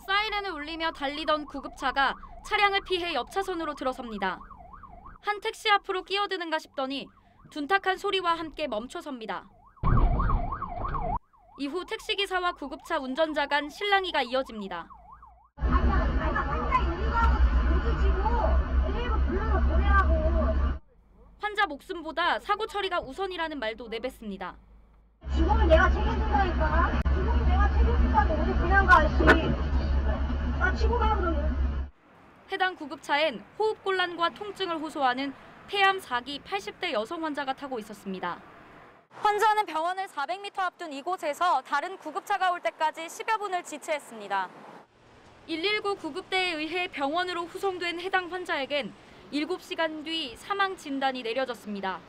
사이렌을 울리며 달리던 구급차가 차량을 피해 옆 차선으로 들어섭니다. 한 택시 앞으로 끼어드는가 싶더니 둔탁한 소리와 함께 멈춰섭니다. 이후 택시기사와 구급차 운전자 간 실랑이가 이어집니다. 환자 목숨보다 사고 처리가 우선이라는 말도 내뱉습니다. 지금은 내가 책임진다니까. 지금은 내가 책임진다고 어디 그냥 가, 씨. 나 치고 가, 그러면. 해당 구급차엔 호흡곤란과 통증을 호소하는 폐암 4기 80대 여성 환자가 타고 있었습니다. 환자는 병원을 400m 앞둔 이곳에서 다른 구급차가 올 때까지 10여 분을 지체했습니다. 119 구급대에 의해 병원으로 후송된 해당 환자에겐 7시간 뒤 사망 진단이 내려졌습니다.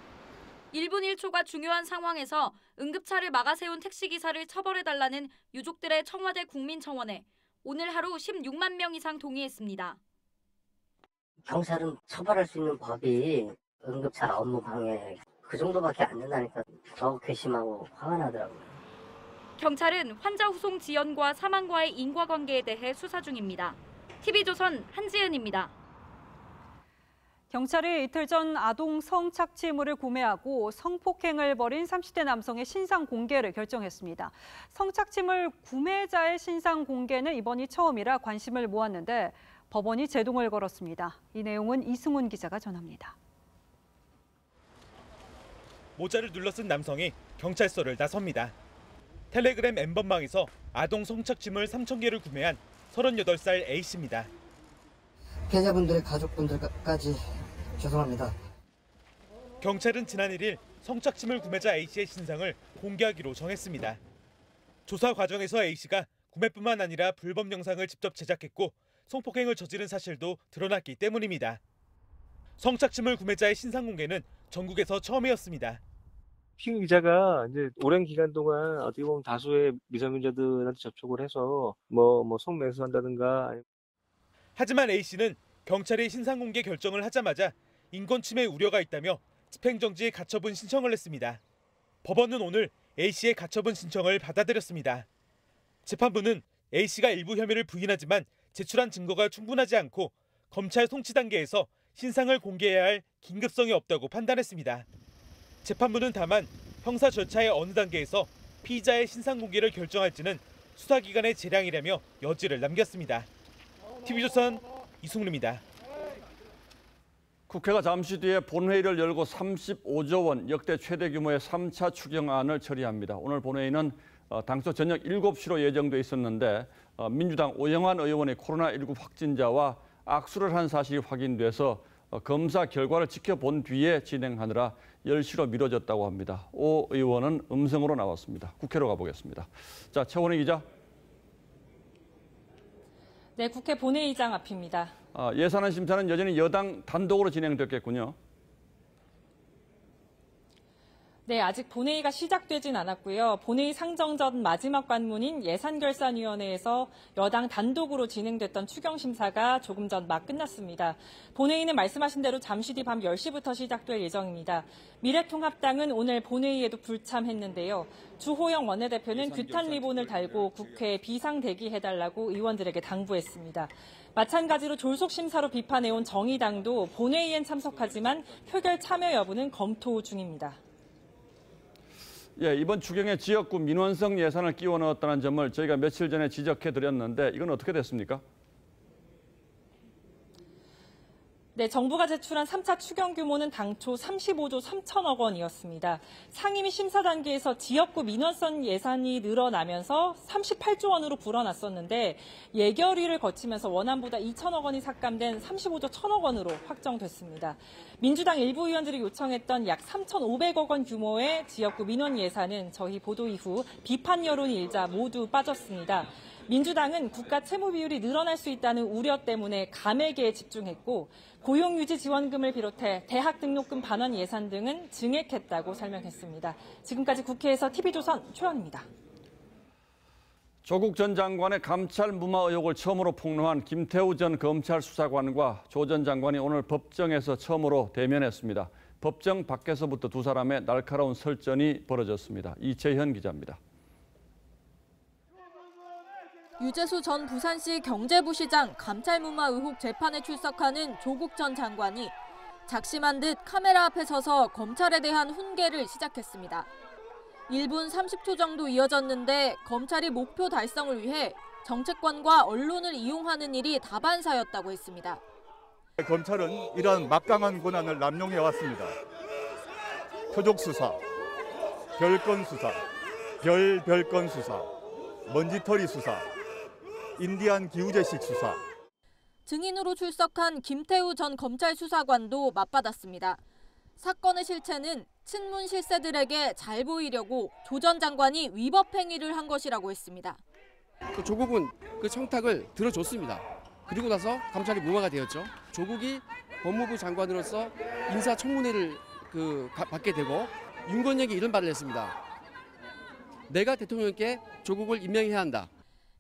1분 1초가 중요한 상황에서 응급차를 막아 세운 택시기사를 처벌해달라는 유족들의 청와대 국민청원에 오늘 하루 16만 명 이상 동의했습니다. 경찰은 처벌할 수 있는 법이 응급차 업무 방해 그 정도밖에 안 된다니까 더 괘씸하고 화가 나더라고요. 경찰은 환자 후송 지연과 사망과의 인과관계에 대해 수사 중입니다. TV조선 한지은입니다. 경찰이 이틀 전 아동 성착취물을 구매하고 성폭행을 벌인 30대 남성의 신상 공개를 결정했습니다. 성착취물 구매자의 신상 공개는 이번이 처음이라 관심을 모았는데 법원이 제동을 걸었습니다. 이 내용은 이승훈 기자가 전합니다. 모자를 눌러쓴 남성이 경찰서를 나섭니다. 텔레그램 엠번방에서 아동 성착취물 3,000개를 구매한 38살 A씨입니다. 피해자분들의 가족분들까지 죄송합니다. 경찰은 지난 1일 성착취물 구매자 A씨의 신상을 공개하기로 정했습니다. 조사 과정에서 A씨가 구매뿐만 아니라 불법 영상을 직접 제작했고 성폭행을 저지른 사실도 드러났기 때문입니다. 성착취물 구매자의 신상 공개는 전국에서 처음이었습니다. 핑 기자가 이제 오랜 기간 동안 어떻게 보면 다수의 미성년자들한테 접촉을 해서 뭐 성매수한다든가. 하지만 A씨는 경찰이 신상 공개 결정을 하자마자 인권 침해 우려가 있다며 집행정지 가처분 신청을 했습니다. 법원은 오늘 A씨의 가처분 신청을 받아들였습니다. 재판부는 A씨가 일부 혐의를 부인하지만 제출한 증거가 충분하지 않고 검찰 송치 단계에서 신상을 공개해야 할 긴급성이 없다고 판단했습니다. 재판부는 다만 형사 절차의 어느 단계에서 피의자의 신상 공개를 결정할지는 수사기관의 재량이라며 여지를 남겼습니다. TV조선 이승훈입니다. 국회가 잠시 뒤에 본회의를 열고 35조 원 역대 최대 규모의 3차 추경안을 처리합니다. 오늘 본회의는 당초 저녁 7시로 예정돼 있었는데 민주당 오영환 의원의 코로나19 확진자와 악수를 한 사실이 확인돼서 검사 결과를 지켜본 뒤에 진행하느라 10시로 미뤄졌다고 합니다. 오 의원은 음성으로 나왔습니다. 국회로 가보겠습니다. 자, 최원희 기자. 네, 국회 본회의장 앞입니다. 예산안 심사는 여전히 여당 단독으로 진행됐겠군요. 네, 아직 본회의가 시작되진 않았고요. 본회의 상정 전 마지막 관문인 예산결산위원회에서 여당 단독으로 진행됐던 추경심사가 조금 전 막 끝났습니다. 본회의는 말씀하신 대로 잠시 뒤 밤 10시부터 시작될 예정입니다. 미래통합당은 오늘 본회의에도 불참했는데요. 주호영 원내대표는 규탄 리본을 달고 국회에 비상대기해달라고 의원들에게 당부했습니다. 마찬가지로 졸속심사로 비판해온 정의당도 본회의엔 참석하지만 표결 참여 여부는 검토 중입니다. 예, 이번 추경에 지역구 민원성 예산을 끼워 넣었다는 점을 저희가 며칠 전에 지적해드렸는데 이건 어떻게 됐습니까? 네, 정부가 제출한 3차 추경 규모는 당초 35조 3천억 원이었습니다. 상임위 심사 단계에서 지역구 민원성 예산이 늘어나면서 38조 원으로 불어났었는데 예결위를 거치면서 원안보다 2천억 원이 삭감된 35조 1천억 원으로 확정됐습니다. 민주당 일부 의원들이 요청했던 약 3,500억 원 규모의 지역구 민원 예산은 저희 보도 이후 비판 여론이 일자 모두 빠졌습니다. 민주당은 국가 채무 비율이 늘어날 수 있다는 우려 때문에 감액에 집중했고 고용유지 지원금을 비롯해 대학 등록금 반환 예산 등은 증액했다고 설명했습니다. 지금까지 국회에서 TV조선 최원입니다. 조국 전 장관의 감찰 무마 의혹을 처음으로 폭로한 김태우 전 검찰 수사관과 조 전 장관이 오늘 법정에서 처음으로 대면했습니다. 법정 밖에서부터 두 사람의 날카로운 설전이 벌어졌습니다. 이채현 기자입니다. 유재수 전 부산시 경제부시장 감찰무마 의혹 재판에 출석하는 조국 전 장관이 작심한 듯 카메라 앞에 서서 검찰에 대한 훈계를 시작했습니다. 1분 30초 정도 이어졌는데 검찰이 목표 달성을 위해 정치권과 언론을 이용하는 일이 다반사였다고 했습니다. 검찰은 이러한 막강한 권한을 남용해 왔습니다. 표적 수사, 별건 수사, 별건 수사, 먼지털이 수사, 인디안 기우제식 수사. 증인으로 출석한 김태우 전 검찰 수사관도 맞받았습니다. 사건의 실체는 친문 실세들에게 잘 보이려고 조 전 장관이 위법 행위를 한 것이라고 했습니다. 조국은 그 청탁을 들어줬습니다. 그리고 나서 감찰이 무마가 되었죠. 조국이 법무부 장관으로서 인사청문회를 받게 되고 윤건영이 이런 말을 했습니다. 내가 대통령께 조국을 임명해야 한다.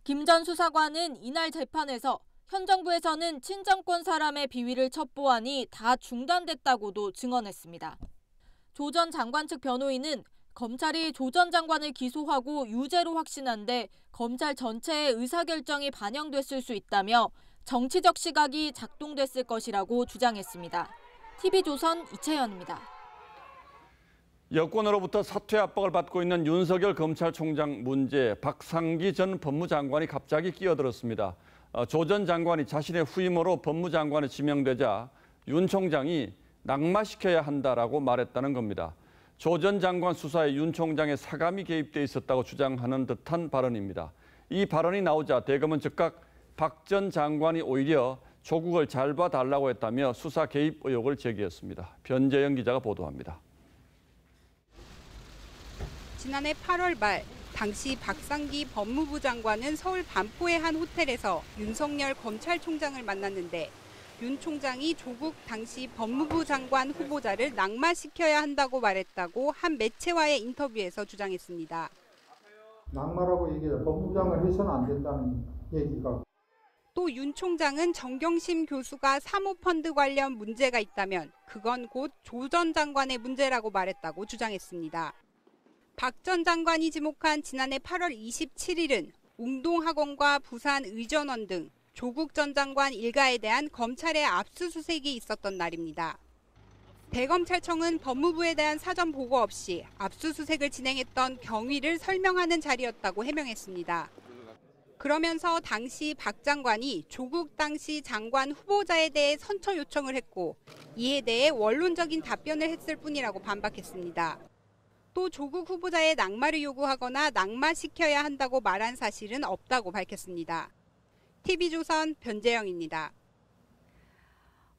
김 전 수사관은 이날 재판에서 현 정부에서는 친정권 사람의 비위를 첩보하니 다 중단됐다고도 증언했습니다. 조 전 장관 측 변호인은 검찰이 조 전 장관을 기소하고 유죄로 확신한데 검찰 전체의 의사결정이 반영됐을 수 있다며 정치적 시각이 작동됐을 것이라고 주장했습니다. TV조선 이채연입니다. 여권으로부터 사퇴 압박을 받고 있는 윤석열 검찰총장 문제에 박상기 전 법무장관이 갑자기 끼어들었습니다. 조 전 장관이 자신의 후임으로 법무장관에 지명되자 윤 총장이 낙마시켜야 한다라고 말했다는 겁니다. 조 전 장관 수사에 윤 총장의 사감이 개입돼 있었다고 주장하는 듯한 발언입니다. 이 발언이 나오자 대검은 즉각 박 전 장관이 오히려 조국을 잘 봐달라고 했다며 수사 개입 의혹을 제기했습니다. 변재영 기자가 보도합니다. 지난해 8월 말 당시 박상기 법무부 장관은 서울 반포의 한 호텔에서 윤석열 검찰총장을 만났는데 윤 총장이 조국 당시 법무부 장관 후보자를 낙마시켜야 한다고 말했다고 한 매체와의 인터뷰에서 주장했습니다. 낙마라고 얘기해서 법무부 장관 해서는 안 된다는 얘기가. 또 윤 총장은 정경심 교수가 사모펀드 관련 문제가 있다면 그건 곧 조 전 장관의 문제라고 말했다고 주장했습니다. 박 전 장관이 지목한 지난해 8월 27일은 웅동학원과 부산의전원 등 조국 전 장관 일가에 대한 검찰의 압수수색이 있었던 날입니다. 대검찰청은 법무부에 대한 사전 보고 없이 압수수색을 진행했던 경위를 설명하는 자리였다고 해명했습니다. 그러면서 당시 박 장관이 조국 당시 장관 후보자에 대해 선처 요청을 했고 이에 대해 원론적인 답변을 했을 뿐이라고 반박했습니다. 또 조국 후보자의 낙마를 요구하거나 낙마시켜야 한다고 말한 사실은 없다고 밝혔습니다. TV조선 변재영입니다.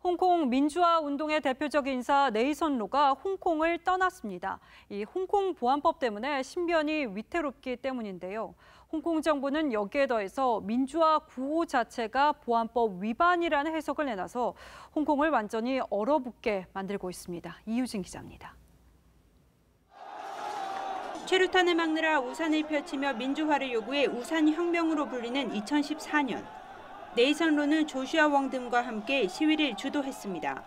홍콩 민주화 운동의 대표적인 인사 네이선 로가 홍콩을 떠났습니다. 이 홍콩 보안법 때문에 신변이 위태롭기 때문인데요. 홍콩 정부는 여기에 더해서 민주화 구호 자체가 보안법 위반이라는 해석을 내놔서 홍콩을 완전히 얼어붙게 만들고 있습니다. 이유진 기자입니다. 최루탄을 막느라 우산을 펼치며 민주화를 요구해 우산혁명으로 불리는 2014년. 네이선 로는 조슈아 웡 등과 함께 시위를 주도했습니다.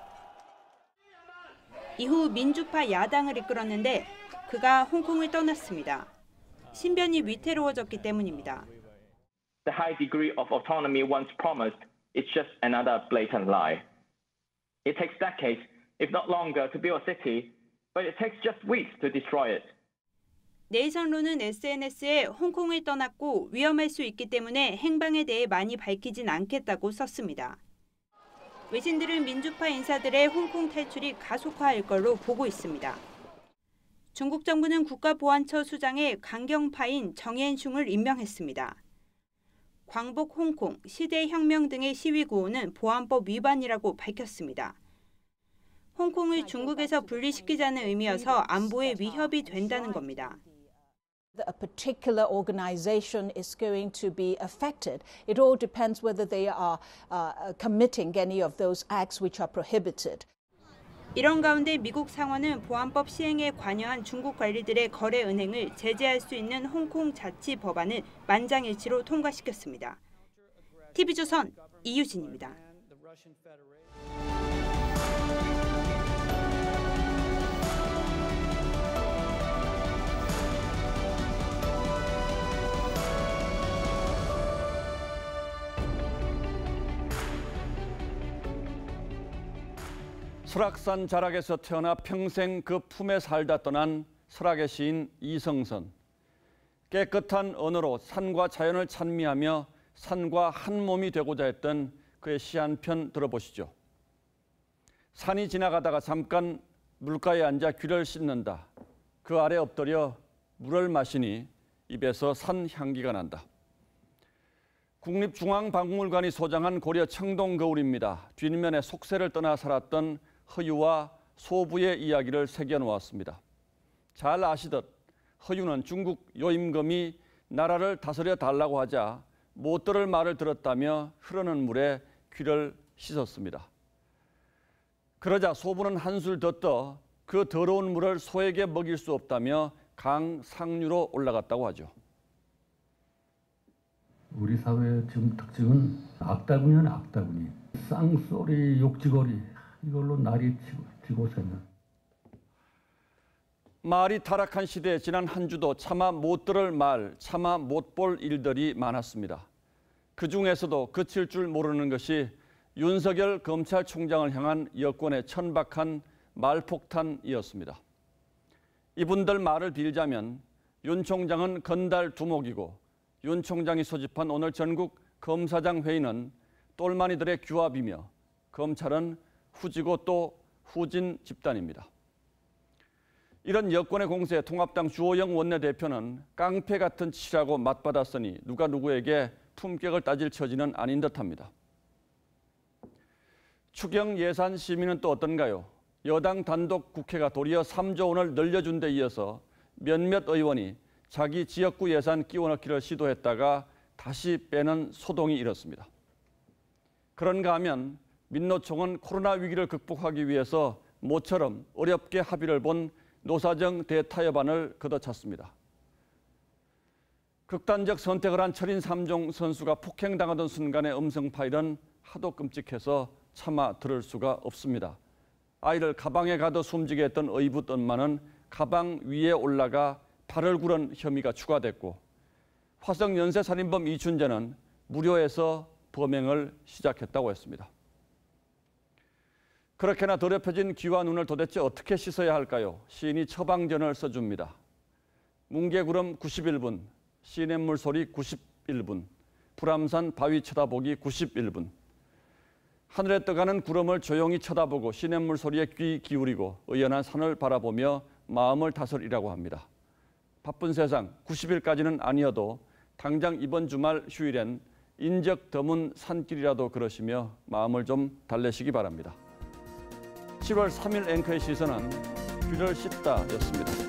이후 민주파 야당을 이끌었는데 그가 홍콩을 떠났습니다. 신변이 위태로워졌기 때문입니다. The high degree of autonomy once promised is just another blatant lie. It takes decades, if not longer, to build a city, but it takes just weeks to destroy it. 네이선 로는 SNS에 홍콩을 떠났고 위험할 수 있기 때문에 행방에 대해 많이 밝히진 않겠다고 썼습니다. 외신들은 민주파 인사들의 홍콩 탈출이 가속화할 걸로 보고 있습니다. 중국 정부는 국가보안처 수장에 강경파인 정옌슝을 임명했습니다. 광복 홍콩, 시대혁명 등의 시위 구호는 보안법 위반이라고 밝혔습니다. 홍콩을 중국에서 분리시키자는 의미여서 안보에 위협이 된다는 겁니다. A particular organization is going to be affected. It all depends whether they are committing any of those acts which are prohibited. 이런 가운데 미국 상원은 보안법 시행에 관여한 중국 관리들의 거래 은행을 제재할 수 있는 홍콩 자치 법안을 만장일치로 통과시켰습니다. TV조선 이유진입니다. 설악산 자락에서 태어나 평생 그 품에 살다 떠난 설악의 시인 이성선. 깨끗한 언어로 산과 자연을 찬미하며 산과 한 몸이 되고자 했던 그의 시 한 편 들어보시죠. 산이 지나가다가 잠깐 물가에 앉아 귀를 씻는다. 그 아래 엎드려 물을 마시니 입에서 산 향기가 난다. 국립중앙박물관이 소장한 고려 청동 거울입니다. 뒷면에 속세를 떠나 살았던 허유와 소부의 이야기를 새겨놓았습니다. 잘 아시듯 허유는 중국 요임금이 나라를 다스려 달라고 하자 못 들을 말을 들었다며 흐르는 물에 귀를 씻었습니다. 그러자 소부는 한술 더 떠 그 더러운 물을 소에게 먹일 수 없다며 강 상류로 올라갔다고 하죠. 우리 사회의 지금 특징은 악다구니는 악다구니, 쌍소리, 욕지거리 이걸로 날이 지고 새는. 말이 타락한 시대에 지난 한 주도 차마 못 들을 말, 차마 못 볼 일들이 많았습니다. 그중에서도 그칠 줄 모르는 것이 윤석열 검찰총장을 향한 여권의 천박한 말폭탄이었습니다. 이분들 말을 빌자면 윤 총장은 건달 두목이고 윤 총장이 소집한 오늘 전국 검사장 회의는 똘마니들의 규합이며 검찰은 후지고 또 후진 집단입니다. 이런 여권의 공세에 통합당 주호영 원내대표는 깡패 같은 치라고 맞받았으니 누가 누구에게 품격을 따질 처지는 아닌 듯합니다. 추경 예산 심의는 또 어떤가요? 여당 단독 국회가 도리어 3조 원을 늘려준 데 이어서 몇몇 의원이 자기 지역구 예산 끼워넣기를 시도했다가 다시 빼는 소동이 일었습니다. 그런가 하면 민노총은 코로나 위기를 극복하기 위해서 모처럼 어렵게 합의를 본 노사정 대타협안을 걷어찼습니다. 극단적 선택을 한 철인 3종 선수가 폭행당하던 순간의 음성 파일은 하도 끔찍해서 차마 들을 수가 없습니다. 아이를 가방에 가둬 숨지게 했던 의붓 엄마는 가방 위에 올라가 발을 굴은 혐의가 추가됐고 화성 연쇄살인범 이춘재는 무료에서 범행을 시작했다고 했습니다. 그렇게나 더럽혀진 귀와 눈을 도대체 어떻게 씻어야 할까요? 시인이 처방전을 써줍니다. 뭉게구름 91분, 시냇물 소리 91분, 불암산 바위 쳐다보기 91분. 하늘에 떠가는 구름을 조용히 쳐다보고 시냇물 소리에 귀 기울이고 의연한 산을 바라보며 마음을 다스리라고 합니다. 바쁜 세상 90일까지는 아니어도 당장 이번 주말 휴일엔 인적 드문 산길이라도 걸으시며 마음을 좀 달래시기 바랍니다. 7월 3일 앵커의 시선은 귀를 씻다였습니다.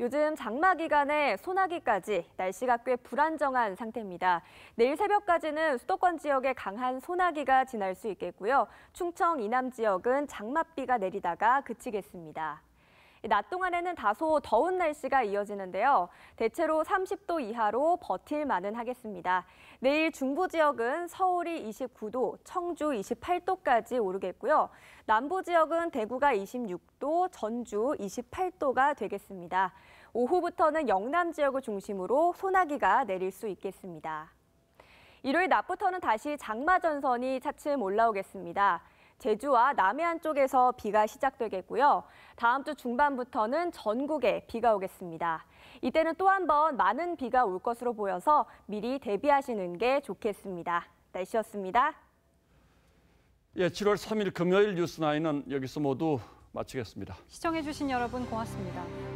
요즘 장마 기간에 소나기까지 날씨가 꽤 불안정한 상태입니다. 내일 새벽까지는 수도권 지역에 강한 소나기가 지날 수 있겠고요. 충청 이남 지역은 장맛비가 내리다가 그치겠습니다. 낮 동안에는 다소 더운 날씨가 이어지는데요. 대체로 30도 이하로 버틸만은 하겠습니다. 내일 중부 지역은 서울이 29도, 청주 28도까지 오르겠고요. 남부 지역은 대구가 26도, 전주 28도가 되겠습니다. 오후부터는 영남 지역을 중심으로 소나기가 내릴 수 있겠습니다. 일요일 낮부터는 다시 장마 전선이 차츰 올라오겠습니다. 제주와 남해안 쪽에서 비가 시작되겠고요. 다음 주 중반부터는 전국에 비가 오겠습니다. 이때는 또 한 번 많은 비가 올 것으로 보여서 미리 대비하시는 게 좋겠습니다. 날씨였습니다. 예, 7월 3일 금요일 뉴스9는 여기서 모두 마치겠습니다. 시청해주신 여러분 고맙습니다.